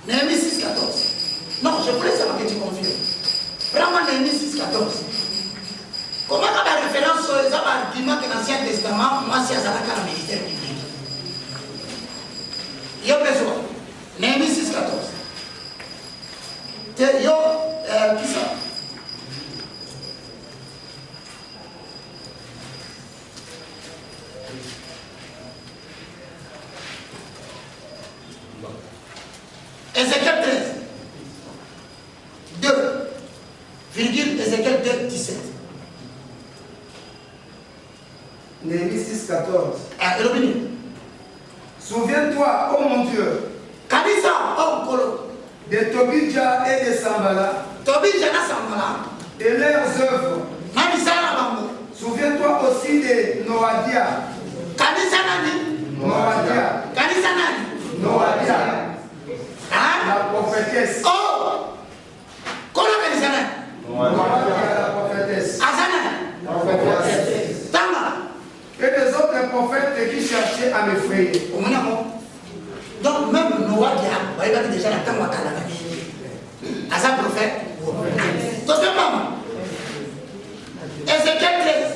Néhémie 6, 14. Non, je voulais savoir que tu confirmes. Prends-moi Néhémie 6, 14. Comment la référence aux arguments que l'Ancien Testament, moi, c'est à la ministère public. Il y a besoin. Néhémie 6, 14. Qui ça? Ézéchiel 13. 2. Virgule Ézéchiel 2, 17.
Néhémie 6, 14.
Souviens-toi,
oh mon Dieu,
Kanisa, oh Kolo,
de Tobidja et de Sambala,
Tobidja et Sambala,
et leurs œuvres. Souviens-toi aussi de Noadia.
Kanisa nani?
Noadia.
Kanisa nani?
Noadia.
Hein?
La prophétesse.
Oh! Comment kanisa nani?
Noadia, la prophétesse.
Asana?
La prophétesse.
Tama?
Et les autres prophètes qui cherchaient à m'effrayer.
Donc même Noadia, vous voyez déjà la Tama Kalana. Asa prophète? Donc maman. Ézéchiel 13.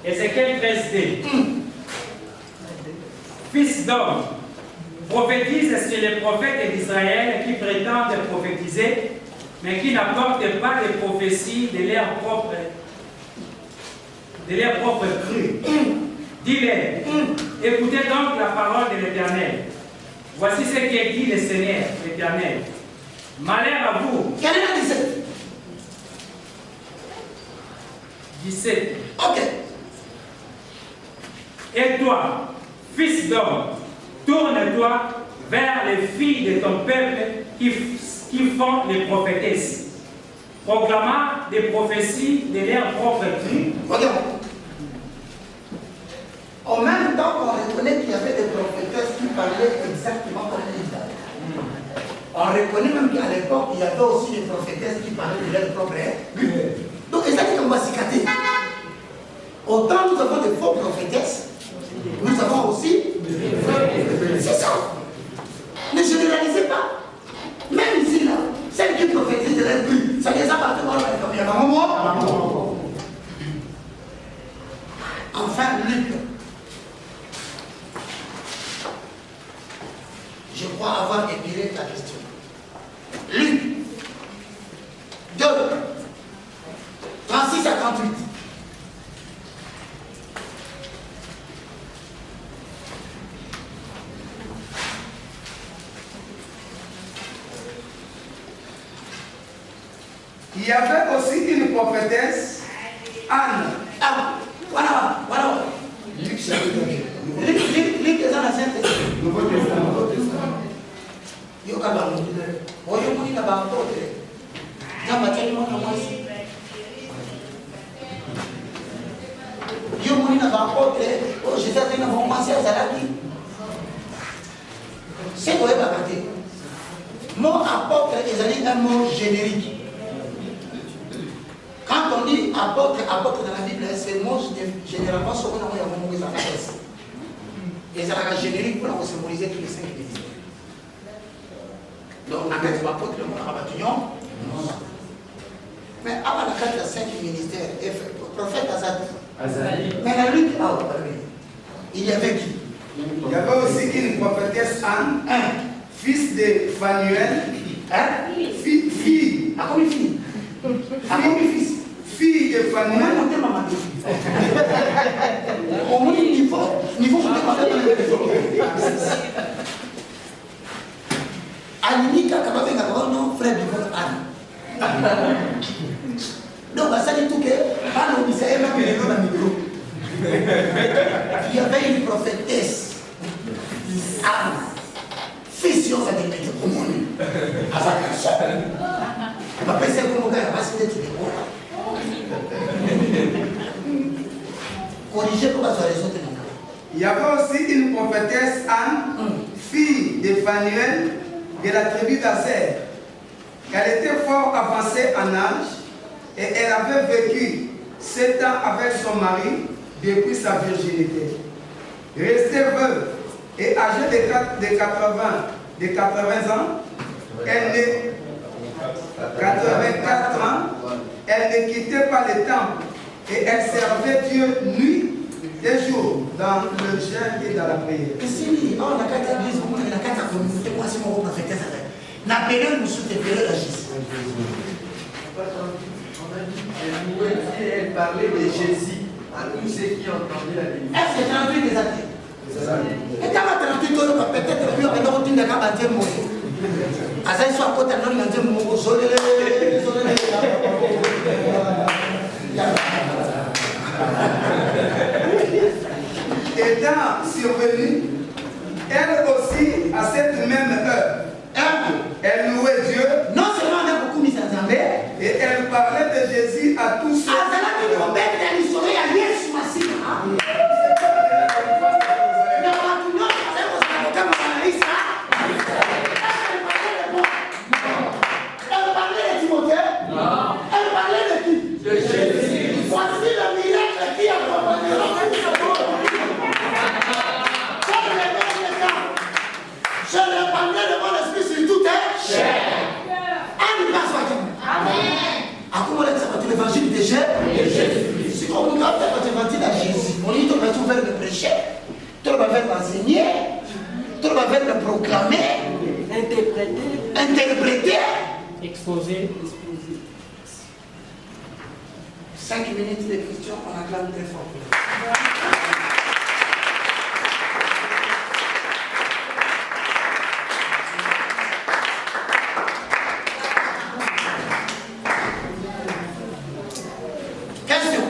Ézéchiel 13d. Fils d'homme, prophétise sur les prophètes d'Israël qui prétendent prophétiser, mais qui n'apportent pas de prophéties de leur propre cru. Dis-les, écoutez donc la parole de l'Éternel. Voici ce qu'est dit le Seigneur, l'Éternel. Malheur à vous.
Quel est la 17?
17.
Ok.
Et toi, fils d'homme, tourne-toi vers les filles de ton peuple qui font les prophétesses, proclamant des prophéties de leur propre cru.
Regarde. En même temps qu'on reconnaît qu'il y avait des prophétesses qui parlaient exactement comme l'Israël. On reconnaît même qu'à l'époque, il y avait aussi des prophétesses qui parlaient de leur propre cru. Donc, c'est ça qu'on va s'écarter. Autant nous avons des faux prophétesses, nous avons aussi. C'est ça. Ne généralisez pas. Même ici, là, celles qui prophétisent de leur but, ça les appartient à la famille. Enfin, Luc. Je crois avoir épilé ta question. Luc 2, 36 à 38.
Il y avait aussi une prophétesse, Anne.
Ah, voilà. Luc est dans l'Ancien Testament.
Nouveau Testament.
Yo kabalo. Oyo muni na bankote. Namba tani mwana mwasi. Yo muni na bankote. O Jésus a na mwasi azalaki. C'est quoi bakate? Mot apôtre est un mot générique. Quand on dit apôtre dans la Bible, c'est un mot généralement ce qu'on a en mot et ça va générique pour symboliser tous les 5 ministères. Donc, on a quatre apôtres, le mot rabatillon. Mais avant la carte de 5 ministères, le prophète Azadi. Mais la Luc, il y avait qui?
Il y avait aussi une prophétesse Anne, fils de Phanuel. Fille.
Ah, comme fille? Ah, comme fils?
Fille de Phanuel.
Au moins, il faut Alimika Kababe Gabono, frère du votre Anne. Donc, ça dit tout que, il y avait une prophétesse, Anne, fils de au monde. On va penser comme gars, parce que tu es corriger pour que résulter.
Il y avait aussi une prophétesse Anne, fille de Phanuel de la tribu d'Aser. Elle était fort avancée en âge et elle avait vécu 7 ans avec son mari depuis sa virginité. Restée veuve et âgée de 80 ans, elle 84 ans, elle ne quittait pas le temple et elle servait Dieu nuit et jour dans le jeûne et dans la prière.
Ici, on a 4 églises, on a 4 communautés, moi c'est mon prophétesse. La période nous soutient, période agisse.
Elle parlait de Jésus à tous ceux qui entendaient la délivrance.
Est-ce que 38 des athées? Et quand 38 ans, peut-être que on a retenu la campagne de Moïse. Azaï soit côté de l'homme, il a dit mon soleil.
Étant survenue, elle aussi, à cette même heure, elle louait Dieu.
Non seulement on a beaucoup mis en
et elle parlait de Jésus à tous ceux
proclamer, interpréter,
exposer.
5 minutes de questions, on acclame très fort. Question.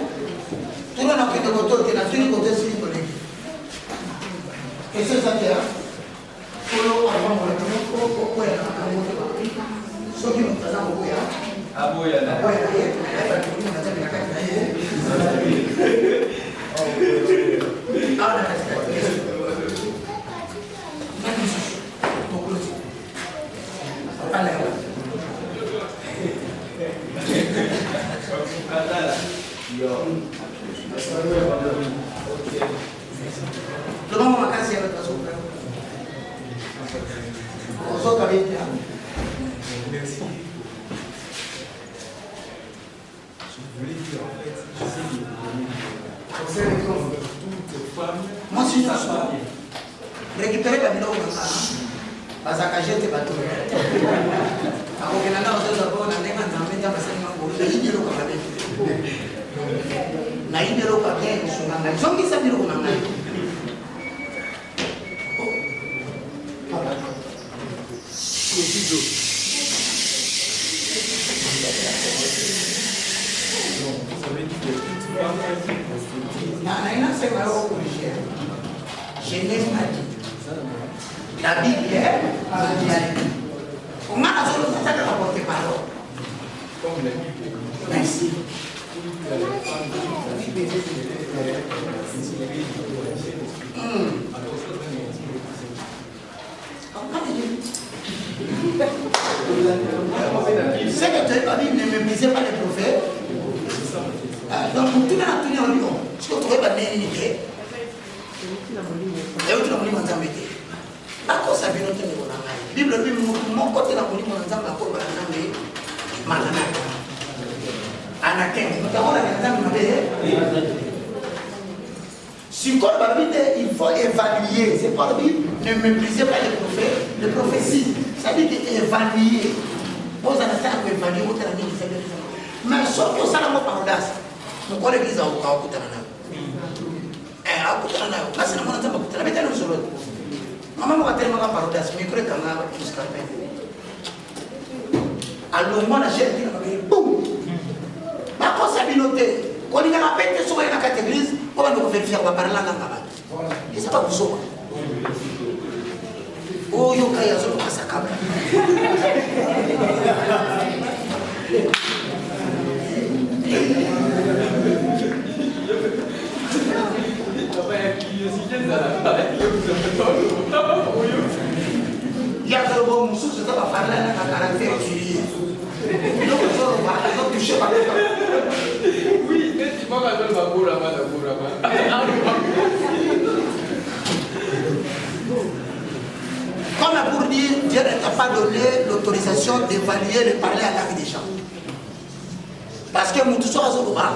Tout le monde a pris de votre côté, la tunique côté sur le collègue. Question ça qui est. Polo avant le pourquoi il y a un ceux qui nous faisant beaucoup
Ah bon, il y en a.
Lo vamos a vacanza per la sopra. Lo so capite.
Merci. Je voulais dire en fait, j'essaie de donner conseil pour toutes femmes.
Moi si je suis récupérer la biloko na sana. Bazaka jete bato. Akokena na ozo bo na nenga na meta basanga ngo. Na yidelo ka babe. Na yidelo ka ke sunanga. Zongi sa biloko na ngai. Genèse m'a dit. La Bible est on a la solution de rapporter parole. Merci. C'est que la Bible ne méprisait pas les prophètes. Donc, pour tout le monde, on dit, ce que tu veux pas l'unité. Et tu n'as pas dit, d'accord, ça vient de la Bible. La Bible, mon côté, la police, on a encore la Bible. Malana. Anakin, nous avons la Bible. Si la Bible, il faut évaluer. C'est pas la Bible, ne méprisez pas les prophéties. Ça veut dire évaluer. Vous avez à évaluer, vous avez dit, mais sauf que ça n'a pas par audace. Nous connaissons l'église à Okutana. Okutana, parce que nous avons dit que nous avons dit que maman m'a tellement par audace, mais je crois qu'on a jusqu'à peine. Alors, moi, j'ai dit, boum! Ma responsabilité, quand il y a la peine de sauver la catégorie, on va nous vérifier, on va parler là-bas. Et c'est pas pour sauver. Oh, il y a un peu de massacre. Il y a un bon moussou, c'est pas parler à caractère utile. Donc, on va toucher par le temps.
Oui, mais tu vas pas faire la bourre là-bas.
Comme pour dire, Dieu ne t'a pas donné l'autorisation d'évaluer, de parler à la langue des gens. Parce que la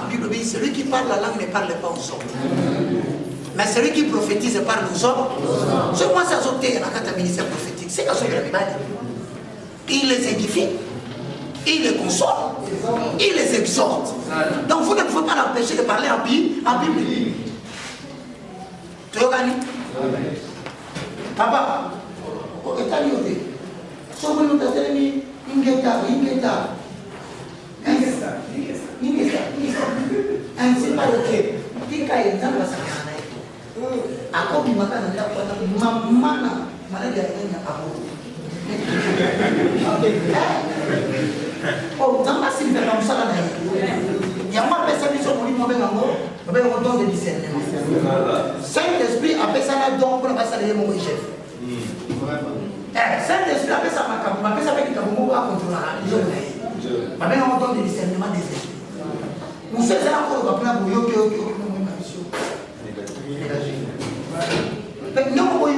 Bible dit, celui qui parle la langue ne parle pas aux hommes. Mais celui qui prophétise parle aux hommes. Ce moi, ça a été un ministère prophétique. C'est quand il les édifie, il les console, il les exhorte. Donc vous ne pouvez pas l'empêcher de parler en Bible. Tu organises? Papa, tu as dit, si vous nous avez ainsi pas ok. Tika yenzanga sana. Ako bimaka na kwa mama maladi ya abo. Oh, zamba si faire comme ça là. Yama pesa biso muri mo bengo, bengo don de discernement. Saint-Esprit appelle ça la don pour la passer les mots chef. Saint-Esprit appelle ça ma appelle ça avec kabumo à contrôler. Ma bengo don de discernement des esprits. Nous faisons encore le papier pour yo non, vous voyez,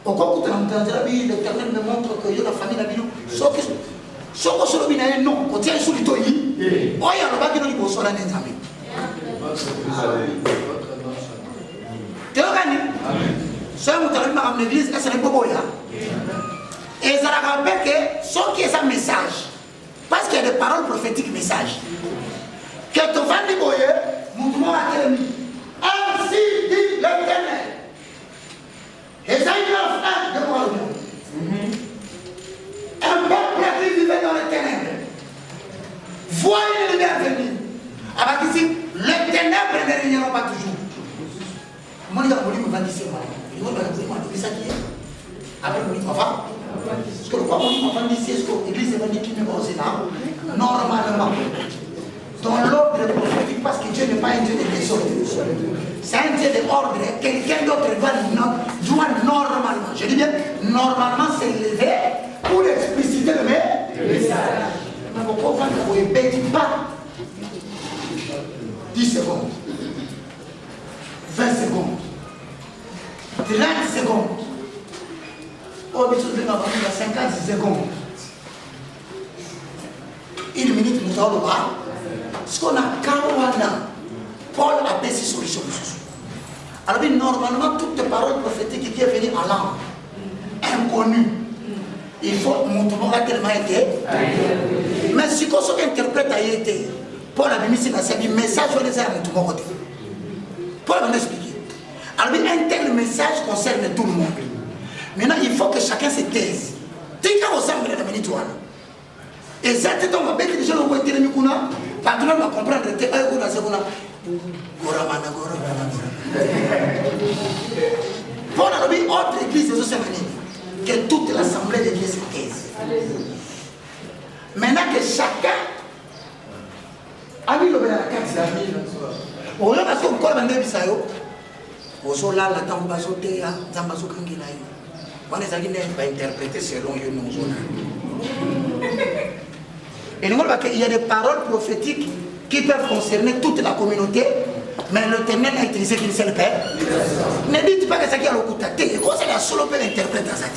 au cours de l'Éternel me montre que la famille n'a pas eu. Ce que je veux dire, non, quand il y a sur le toit, il y a le bac de l'Ibo sur la Nenzami. Tu as gagné. soki moto alobi makambo na église ese na boboya ezalaka mpe ke soki eza message parce qu'il y a des paroles prophétiques message que tovandi boye motu moko atelemi ainsi dit l'Éternel eza une offre de quoi un peuple qui vivait dans les ténèbres voyez une lumière venir avec ici les ténèbres ne régneront pas toujours. Moi, je vais vous dire, je vais après, vous dites, enfin, est-ce que le quoi, on dit, est-ce que l'église est venue qui n'est pas aussi là? Normalement, dans l'ordre prophétique, parce que Dieu n'est pas un Dieu de désordre, c'est un Dieu d'ordre. Quelqu'un d'autre doit normalement, je dis bien, normalement s'élever pour expliciter le message. Mais pourquoi vous ne répétez pas 10 secondes, 20 secondes, 30 secondes. Oh, mais je vais avoir 50 secondes. Une minute, nous allons voir. Ce qu'on a Kawana, Paul a fait ses solutions. Alors, normalement, toutes les paroles prophétiques qui sont venues à l'âme, inconnues, il faut montrer tellement été. Mais si on interprète à été, Paul a mis un message sur les armes de tout le monde. Paul va nous expliquer. Alors, un tel message concerne tout le monde. Maintenant, il faut que chacun se taise. Tika ressemble à la minute. Et ça, c'est un peu que les gens ont été mis. Pas tout le monde va comprendre. Paul a dit autre église que toute l'assemblée de Dieu se taise. Maintenant que chacun a mis le bien à la carte. On a parce qu'on colle dans les bisayo. On s'en là la temps baso te ya zambazo kangila yo. On est allé interpréter selon eux nos zones. Et nous voyons qu'il y a des paroles prophétiques qui peuvent concerner toute la communauté, mais l'Éternel n'a utilisé qu'une seule paix. Ne dites pas que ça qui a le coup de tête. Comment c'est la seule paix d'interpréter ça?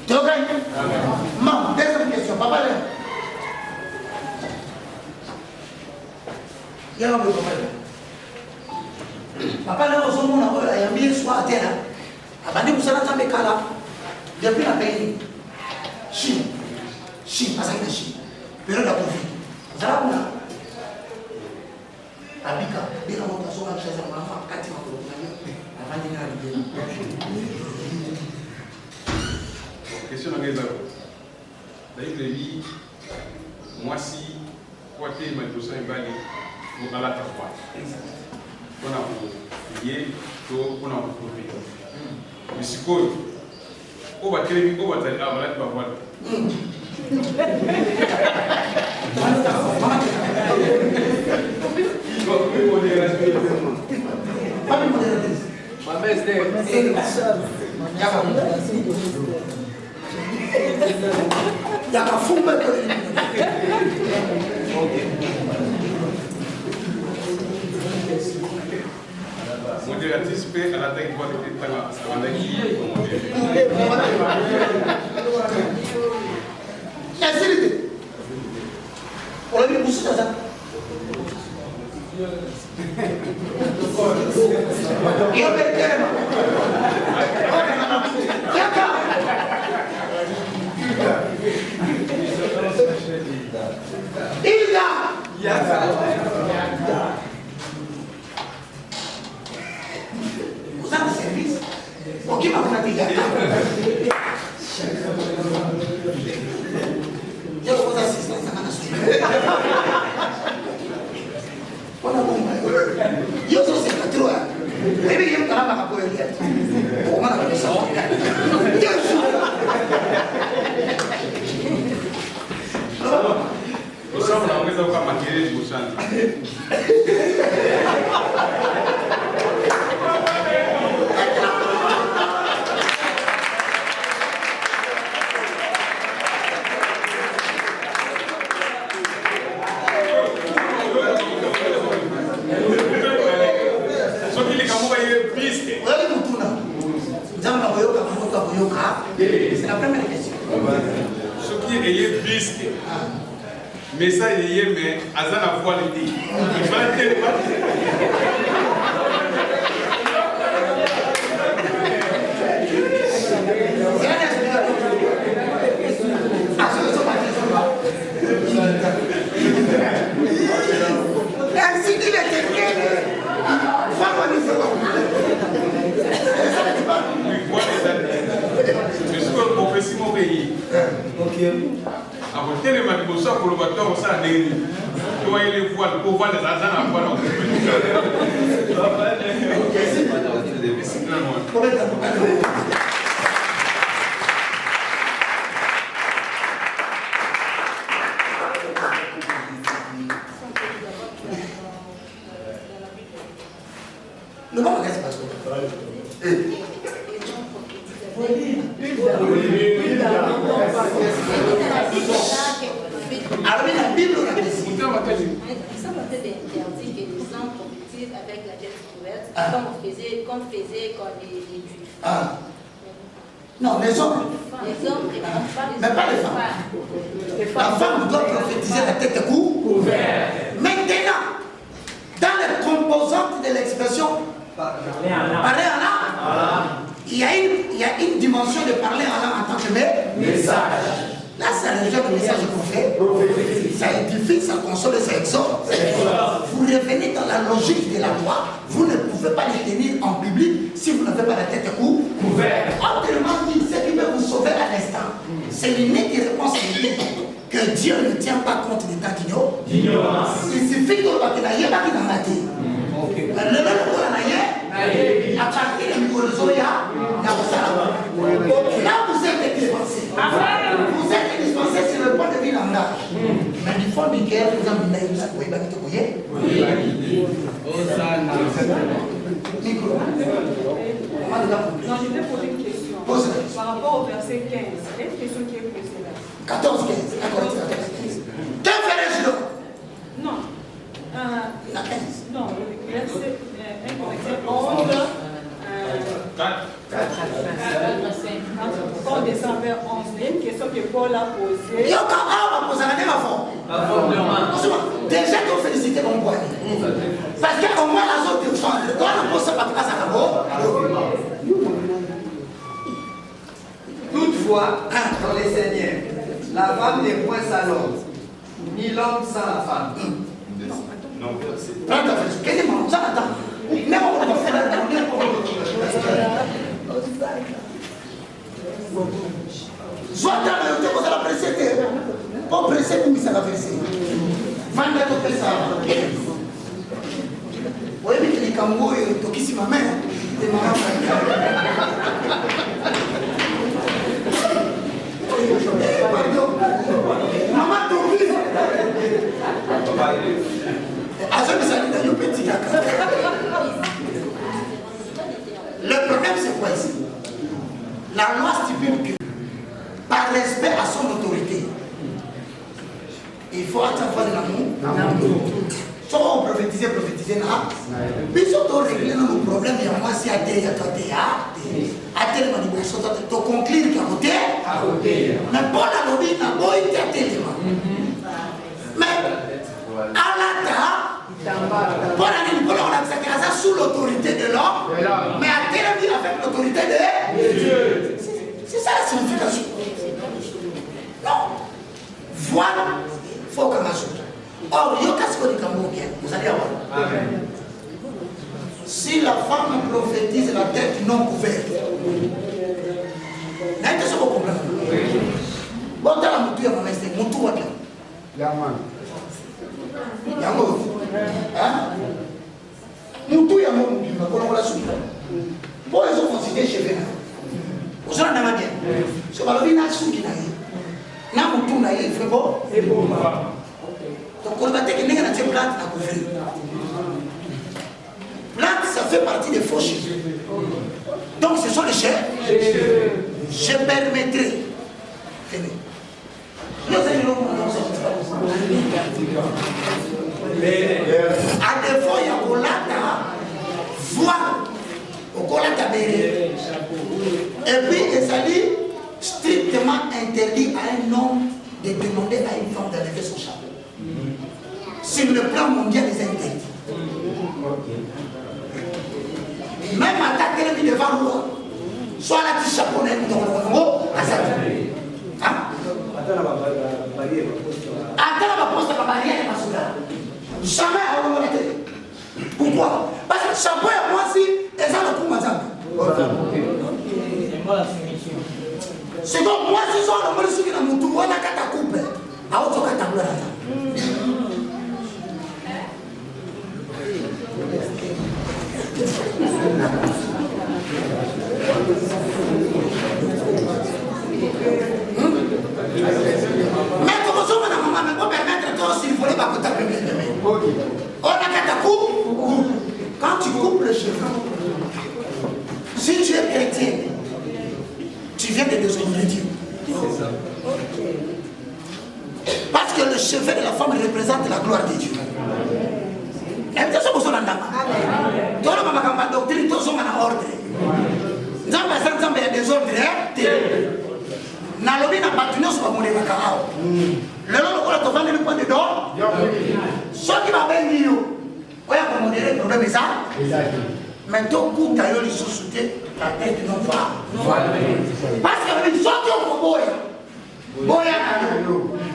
Tu vois? Maman, deuxième question, papa là. Il y a un problème. Papa là, au moment où il y a mis soit à terre, abandé vous savez ça me cala. Depuis la pays, Chine, parce que Chine, période de conflit. Vous allez où là? Abika, dès qu'on monte à son chaise, on va faire 4 ans pour avant d'y arriver.
Question dans les arbres. D'ailleurs, je dis, moi si, quoi que je me dise, pour aller à la fois. On a prié, on a profité. Mais si quoi, on va créer, on va aller à la fois. Modératrice peut à la tête de
vous avez un service. Ok, ma vous avez je vous assiste à on a bon. Io sono seccatura. E vedi che non ha poi lì. Oh, ma non so.
Lo so, unaweza kuwa makelele mshani.
C'est la première question.
Ce qui est bisque. Mais ça il est mais azan a voix le dit. Il va pour le bateau, ça a des. Tu vois, les voiles, pour voir les agents à voir.
Le bon magasin, parce que. Alors, la Bible, on a dit.
Ça m'a fait d'interdire que les gens prophétisent avec la tête couverte, comme on faisait quand les juifs.
Ah. Non, les hommes.
Les hommes,
mais pas les femmes. La femme doit prophétiser la tête couverte. Maintenant, dans les composantes de l'expression parler en langue, il y a une dimension de parler en langue en tant que message. Là, c'est un genre de message qu'on fait. Ça édifie, ça console, ça exhorte. Vous revenez dans la logique de la loi. Vous ne pouvez pas les tenir en public si vous n'avez pas la tête couverte. Autrement dit, ce qui peut vous sauver à l'instant, c'est l'unique réponse que Dieu ne tient pas compte des temps d'ignorance. Il suffit que vous ayez à partir de Mikolozoya, là vous êtes dispensé. Vous êtes dispensé sur le point de vue langage. Mais il faut dire que vous avez une vous pouvez pas te voyer.
Non, je vais poser une question. Par rapport au verset 15, il y a une question qui est posée là.
14, 15. D'accord, 14, 15. Que ferais-je donc?
Non.
La 15.
Non, le verset 1 Corinthiens 11. Quand on descend vers 11, il y a une question que Paul a posée.
Déjà, tu félicité mon bois. Parce qu'au moins, la zone de sang, le droit ne pose pas de place à la mort.
Toutefois, dans les Seigneurs, la femme n'est point sans l'homme, ni l'homme sans la femme.
Non, prends ta version. Qu'est-ce que c'est ça? Attends. Même on va faire la dernière fois. Soit dans le temps, vous allez apprécier. Pas apprécier pour ça va faire. Vanda to pesa. Oui, mais les Cambodge, donc ici ma mère, des mamans. Maman Toki. Le problème c'est quoi ici? La loi stipule que par respect à son autorité, il faut avoir de l'amour. Soit on prophétise, là. Mais surtout régler nos problèmes, il y a moi si à terre, à terre, de conclure qu'à côté. Mais pour la lobby, n'a pas été à terre. Mais à la terre, pour on a ça sous l'autorité de l'homme, mais à terre, avec l'autorité de Dieu. C'est ça la signification. Non. Voilà, il faut qu'on ajoute. Or, il y a qu'est-ce qu'on dit comme bien, vous allez avoir. Amen. Si la femme prophétise la tête non couverte, n'est-ce pas problème? Bon, dans la mouture, on a dit, mouture, ok. Yaman. Yaman. Hein? Mouture, yaman, on l'a suivi. Bon, ils ont considéré chez eux. Vous en avez bien. Ce que vous avez suivi, na mouture, il fait bon. Et bon. Donc on va dire que les gens ont plante à couvrir. Plante, ça fait partie des faux cheveux. Donc ce sont les chefs. Je permettrai. Tenez. À défaut, il y a Kolata, voile, au Kolata Béré. Et puis, il s'agit strictement interdit à un homme de demander à une femme d'enlever son chapeau. Sur le plan mondial, les interdits. Même à ta télé devant nous, soit la petite chapeau dans le à ça. Attends la poste de la barrière, jamais à l'honnêteté. Pourquoi? Parce que chapeau et moi, si, et ça le coup, madame. C'est donc moi, si je suis dans mon tour, on a qu'à ta coupe. aozokata gloire ya nzambe. Mais comme ça, maman, mais pour permettre toi aussi, il faut les bacoter avec les mains. On a qu'à ta coupe. Quand tu coupes le cheveu, si tu es chrétien, tu viens de déshonorer Dieu. Parce que le cheveu de la femme représente la gloire de Dieu. Et bien, c'est pour ça que nous avons une doctrine, nous sommes en ordre. Nous avons des désordres. Nous avons une bâtiment sur le monde. Le nom de la Tovane est le point de d'or. Ce qui va venir, on va modérer le problème. Mais tout coup, tu as eu le sous-souté, la tête non va. Parce que les gens qui ont boya.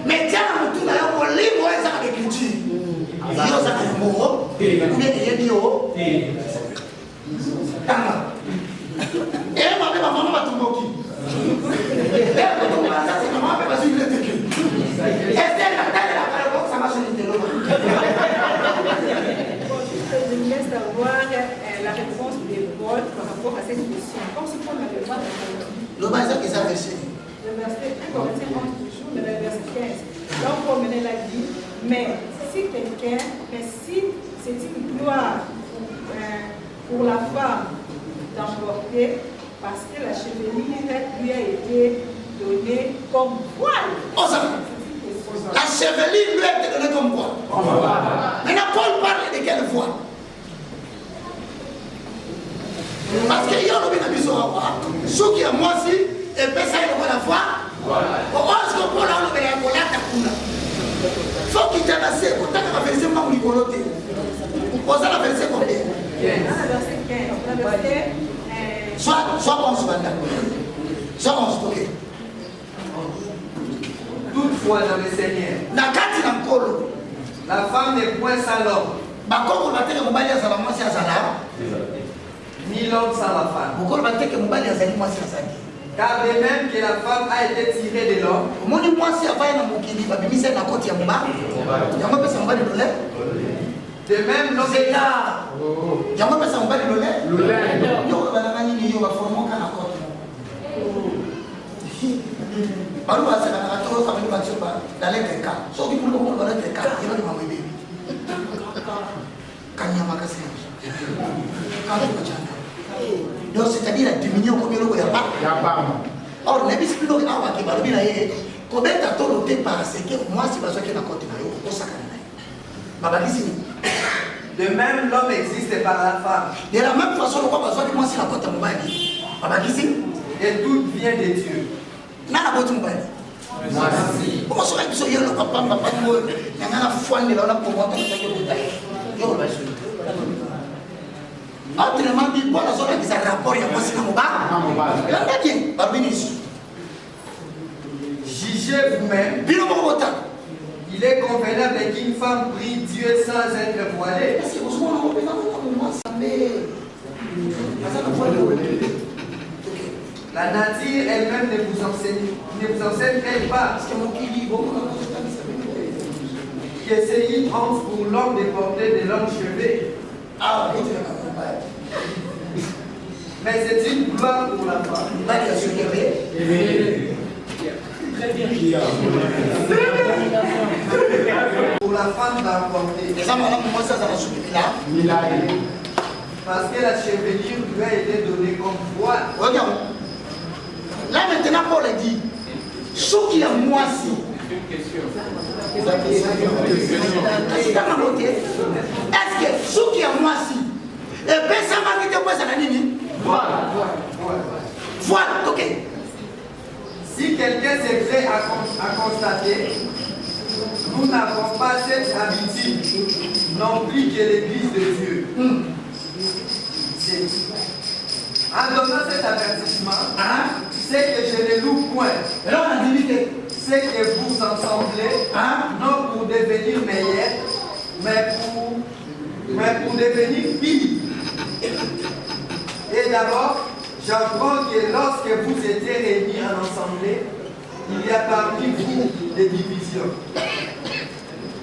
Mais tiens, tout là, on lit moi ça avec l'écriture. Il y a ça avec moi, ou bien il y a dit oh. Et moi, ma maman m'a tout moqué. Et ça, c'est comment on peut pas suivre le truc. Et c'est la tête de la parole, ça m'a changé de l'eau.
Je me laisse avoir la réponse de Paul par rapport à cette question. Comme ce qu'on avait pas
le verset qui s'est versé.
Le verset 1 Corinthiens 11 toujours, le verset 15. Donc, on me l'a dit, mais si c'est une gloire pour la femme d'emporter, parce que la chevelure lui a été donnée comme voile.
La chevelure lui a été donnée comme voile. Maintenant, Paul parle de quelle voile? Parce qu'il y a un besoin à voir. Ceux qui ont moi aussi, et puis ça, il y a la foi. Est-ce que Paul a un besoin à il faut qu'il t'avance. Quand tu as versé, pas vous coloter. Vous avez la versé combien?
Verset 15.
Soit 11 maintenant. Soit 11, ok.
Toutefois, dans le Seigneur, la femme n'est point sans l'homme, ni l'homme sans la femme. Car de même que la femme a été tirée de l'homme, de même l'homme est
donc c'est-à-dire diminuer combien de temps il n'y a pas. Or, les biscuits n'ont pas qui va le combien de temps le temps parce que moi si besoin qu'il y a un côté
de même l'homme existe par la femme.
De la même façon, le besoin que moi si la côté et
tout vient de Dieu.
Nana botu mbali. Comment ça va que ce yolo papa moi nana fouane là on a pour moi tant que yo ba su. Autrement dit pour la zone qui ça rapport ya moi sina moba. Là bien, ba bénis.
Jugez vous-même. Il est convenable qu'une femme prie Dieu sans être voilée.
Parce que vous on peut pas moi ça
la nature elle-même ne vous enseigne pas que c'est une honte pour l'homme de porter de longs cheveux. Mais c'est une gloire pour la femme. Pour la femme d'emporter. Parce que la chevelure lui a été donnée comme voile.
Regarde. Là maintenant, Paul dit, ce qui est moisi. Est-ce que ce qui est moisi, et bien ça va quitter quoi ça n'a dit? Voilà, ok.
Si quelqu'un s'est prêt à constater, nous n'avons pas cette habitude non plus que l'Église de Dieu. En donnant cet avertissement, c'est que je ne loue point. C'est que vous ensemblez, non pour devenir meilleur, mais pour devenir pire. Et d'abord, j'apprends que lorsque vous étiez réunis en assemblée, il y a parmi vous des divisions. étudiant.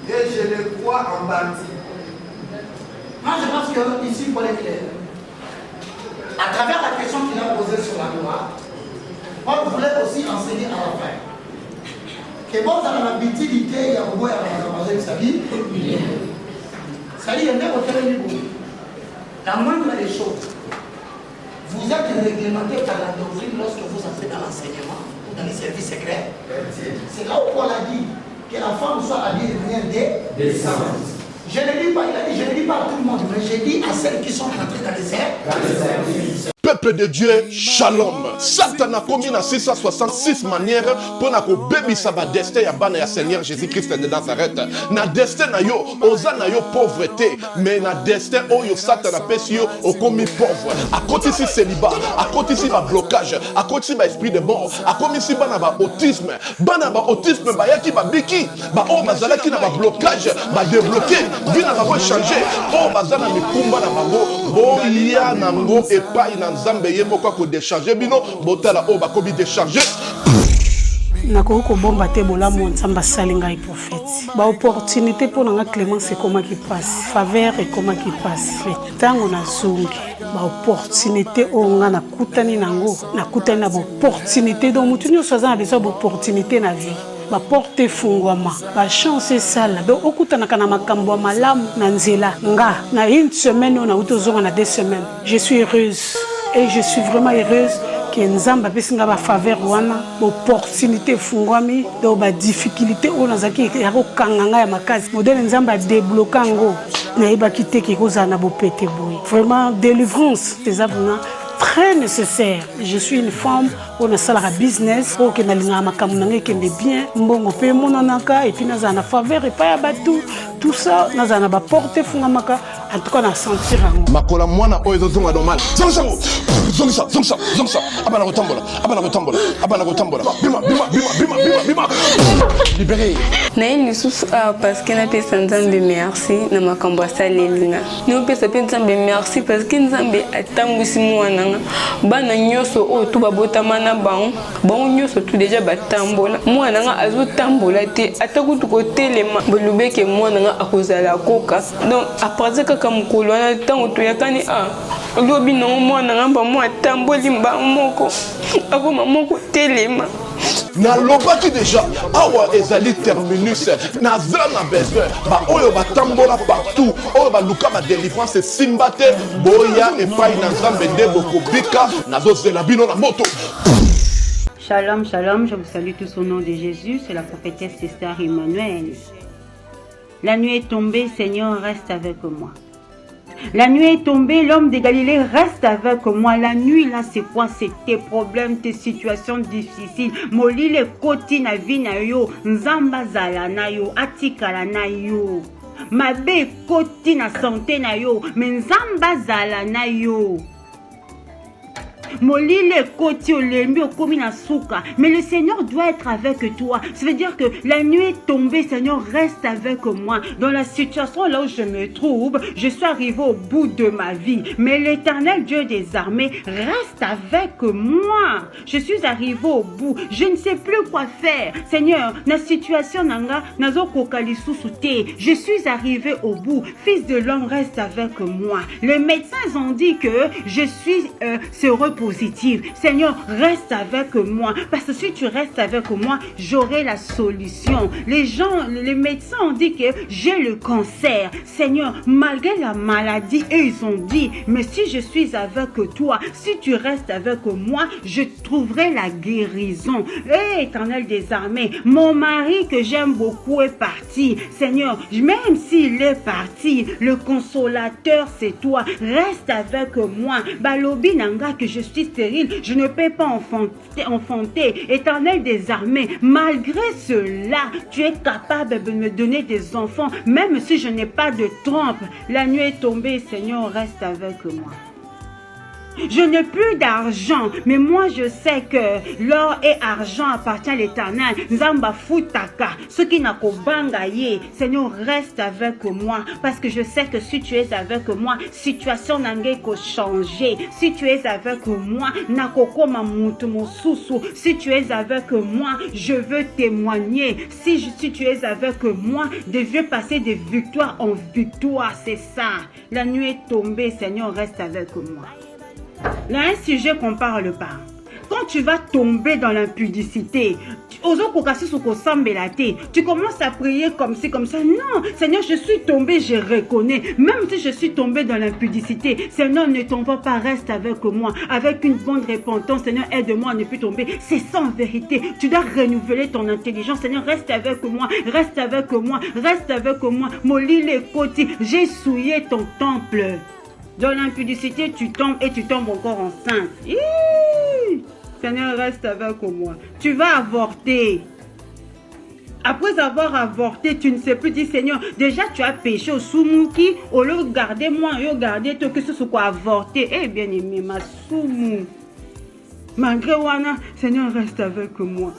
Et je le crois en partie.
Moi, je pense que ici, pour être clair, à travers la question qu'il a posée sur la loi, Paul voulait aussi enseigner à la fin que bon, dans la utilité, il y a beaucoup de c'est-à-dire, il y a la moindre des choses. Vous êtes réglementé par la doctrine lorsque vous entrez dans l'enseignement ou dans les services secrets. C'est là où Paul a dit que la femme soit habillée de manière décente. Je ne dis pas, il a dit, je ne dis pas à tout le monde, mais je dis à celles qui sont entrées dans les airs.
Peuple de Dieu, shalom. Satan a commis dans 666 manières pour que bébé saba destin ya bana ya Seigneur Jésus-Christ de Nazareth. Na destin na yo, oza na yo pauvreté, mais na destin oyo Satan a pesi yo au commis pauvre. À côté si célibat, à côté si ba blocage, à côté si ba esprit de mort, à côté si bana ba autisme ba yaki ba biki, ba o bazala ki na ba blocage, ba débloquer, vina ba changer, o bazala mikumba na bango, bo ya nango epai na Nzambe ye moko ko décharger bino botala o ba kobi décharger.
Nako ko bomba te bolamu Nzambe asali ngai prophète. Ba opportunité pour nga Clémence et comment qui passe, faveur et comment qui passe. Tango na zungi ba opportunité o nga na kutani nango, na kutani na opportunité donc mutu nyoso za na besoin d'opportunité na vie. Ba porte fungwama, ba chance sala. Donc okutana kana makambo ya malamu na nzela nga na une semaine on a utozonga na 2 semaines. Je suis heureuse et je suis vraiment heureuse que Nzamba pesinga ba faveur wana, ba opportunité fungwami, donc ba difficulté on a zaki ya ko kanganga ya makasi. Modèle Nzamba débloquer ngo na iba kité ki koza na bo pété boy. Vraiment délivrance des abonnés très nécessaire. Je suis une femme on a la business pour que nalinga makamuna kende bien mbongo pe monanaka et puis naza na faveur et pas ya batu tout ça naza na ba porte fungamaka en tout cas na sentir ngo
makola mwana oyo zonga normal zonga abana kotambola bima libéré
na ini sous parce que na pesa Nzambe merci na makambo asalelinga no pesa pe Nzambe merci parce que Nzambe atambwisi mwana bana nyoso o tu babotama na bon nyoso tu déjà batambola mwana nga azotambola te atakutu ko telema bolubeke mwana nga akozala koka donc après kaka mukolo na tango to yakani lobi no mwana nga ba mwa tamboli mba moko akoma moko telema
na lobaki déjà awa ezali terminus na zana besoin ba oyo batambola partout oyo ba luka ba délivrance simbate boya et pas na Nzambe de bokobika na dozela bino na moto.
Shalom, shalom, je vous salue tous au nom de Jésus, c'est la prophétesse Esther Emmanuel. La nuit est tombée, Seigneur, reste avec moi. La nuit est tombée, l'homme de Galilée reste avec moi. La nuit, là, c'est quoi? C'est tes problèmes, tes situations difficiles. Moli le koti na vi na yo, nzamba zala na yo, atikala na yo. Mabe koti na santé na yo, mais nzamba zala na yo. Molile koti olembi okomi na souka. Mais le Seigneur doit être avec toi. Ça veut dire que la nuit est tombée, Seigneur, reste avec moi. Dans la situation là où je me trouve, je suis arrivé au bout de ma vie. Mais l'Éternel Dieu des armées reste avec moi. Je suis arrivé au bout. Je ne sais plus quoi faire. Seigneur, la situation nanga nazo kokali susute. Je suis arrivé au bout. Fils de l'homme, reste avec moi. Les médecins ont dit que je suis séropositive. Seigneur, reste avec moi. Parce que si tu restes avec moi, j'aurai la solution. Les médecins ont dit que j'ai le cancer. Seigneur, malgré la maladie, ils ont dit, mais si je suis avec toi, si tu restes avec moi, je trouverai la guérison. Éternel des armées, mon mari que j'aime beaucoup est parti. Seigneur, même s'il est parti, le consolateur c'est toi. Reste avec moi. Balobi nanga que je suis stérile, je ne peux pas enfanter. Éternel des armées, malgré cela, tu es capable de me donner des enfants, même si je n'ai pas de trompe. La nuit est tombée, Seigneur, reste avec moi. Je n'ai plus d'argent, mais moi je sais que l'or et argent appartient à l'Éternel. Nzamba futaka, ce qui n'a qu'au bangaye. Seigneur, reste avec moi, parce que je sais que si tu es avec moi, situation n'a qu'à changer. Si tu es avec moi, n'a qu'au mamutu mosusu. Si tu es avec moi, je veux témoigner. Si tu es avec moi, je vais passer de victoire en victoire. C'est ça. La nuit est tombée, Seigneur, reste avec moi. Là, un sujet qu'on parle pas. Quand tu vas tomber dans l'impudicité, tu commences à prier comme ci, comme ça. Non, Seigneur, je suis tombé, je reconnais. Même si je suis tombé dans l'impudicité, Seigneur, ne tombe pas, reste avec moi. Avec une bonne repentance, Seigneur, aide-moi à ne plus tomber. C'est ça en vérité. Tu dois renouveler ton intelligence. Seigneur, reste avec moi, reste avec moi, reste avec moi. Molli les côtés, j'ai souillé ton temple. Dans l'impudicité, tu tombes et tu tombes encore enceinte. Seigneur, reste avec moi. Tu vas avorter. Après avoir avorté, tu ne sais plus dire, Seigneur, déjà tu as péché au soumouki, au lieu de garder moi, au lieu de garder toi, que ce soit quoi avorter. Eh bien aimé, ma soumou. Malgré Wana, Seigneur, reste avec moi.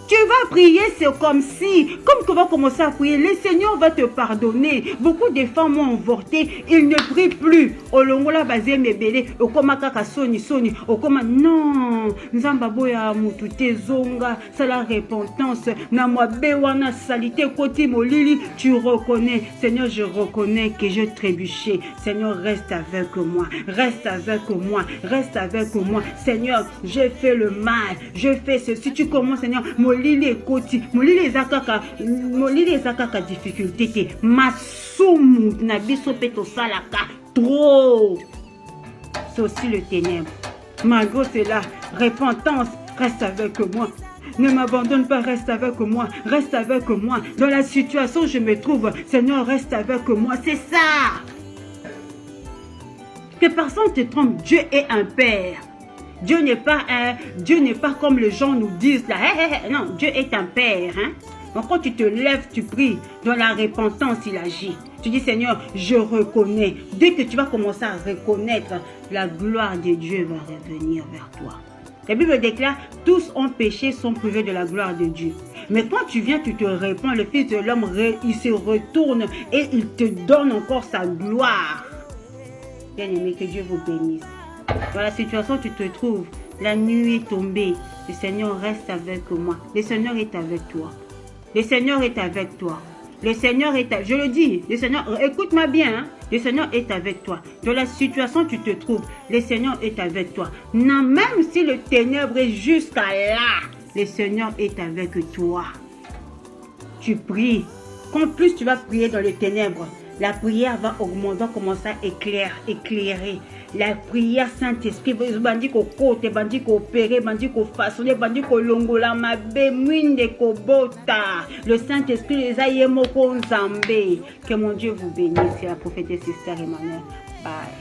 Tu vas prier, c'est comme si, comme tu vas commencer à prier, le Seigneur va te pardonner. Beaucoup de femmes ont avorté, ils ne prient plus. Olongola bazé mebele, okoma kaka soni, okoma non, nzamba boya mutute zonga, c'est la repentance. Na moi bewana salité koti molili, tu reconnais, Seigneur, je reconnais que j'ai trébuché. Seigneur, reste avec moi, reste avec moi, reste avec moi. Seigneur, j'ai fait le mal, je fais ceci. Tu commences, Seigneur, molili koti, molili zakaka difficulté te masumu na biso peto salaka trop. C'est aussi le ténèbre. Malgré cela, repentance, reste avec moi. Ne m'abandonne pas, reste avec moi, reste avec moi. Dans la situation où je me trouve, Seigneur, reste avec moi. C'est ça. Que personne te trompe, Dieu est un père. Dieu n'est pas comme les gens nous disent là. Non, Dieu est un père. Hein? Donc quand tu te lèves, tu pries. Dans la repentance, il agit. Tu dis, Seigneur, je reconnais. Dès que tu vas commencer à reconnaître, la gloire de Dieu va revenir vers toi. La Bible déclare, tous ont péché, sont privés de la gloire de Dieu. Mais quand tu viens, tu te répands, le Fils de l'homme, il se retourne et il te donne encore sa gloire. Bien aimé, que Dieu vous bénisse. Dans la situation où tu te trouves, la nuit est tombée. Le Seigneur reste avec moi. Le Seigneur est avec toi. Le Seigneur est avec toi. Le Seigneur est avec... Je le dis, le Seigneur, écoute-moi bien. Hein? Le Seigneur est avec toi. Dans la situation où tu te trouves, le Seigneur est avec toi. Non, même si le ténèbre est jusqu'à là, le Seigneur est avec toi. Tu pries. Quand plus tu vas prier dans les ténèbres, la prière va augmenter, va commencer à éclairer. La prière Saint-Esprit, bandi ko kote, bandi ko opérer, bandi ko façonner, bandi ko longola mabe, mwinde ko bota. Le Saint-Esprit les a yemoko nzambe. Que mon Dieu vous bénisse. C'est la prophétesse Esther Emmanuel. Bye.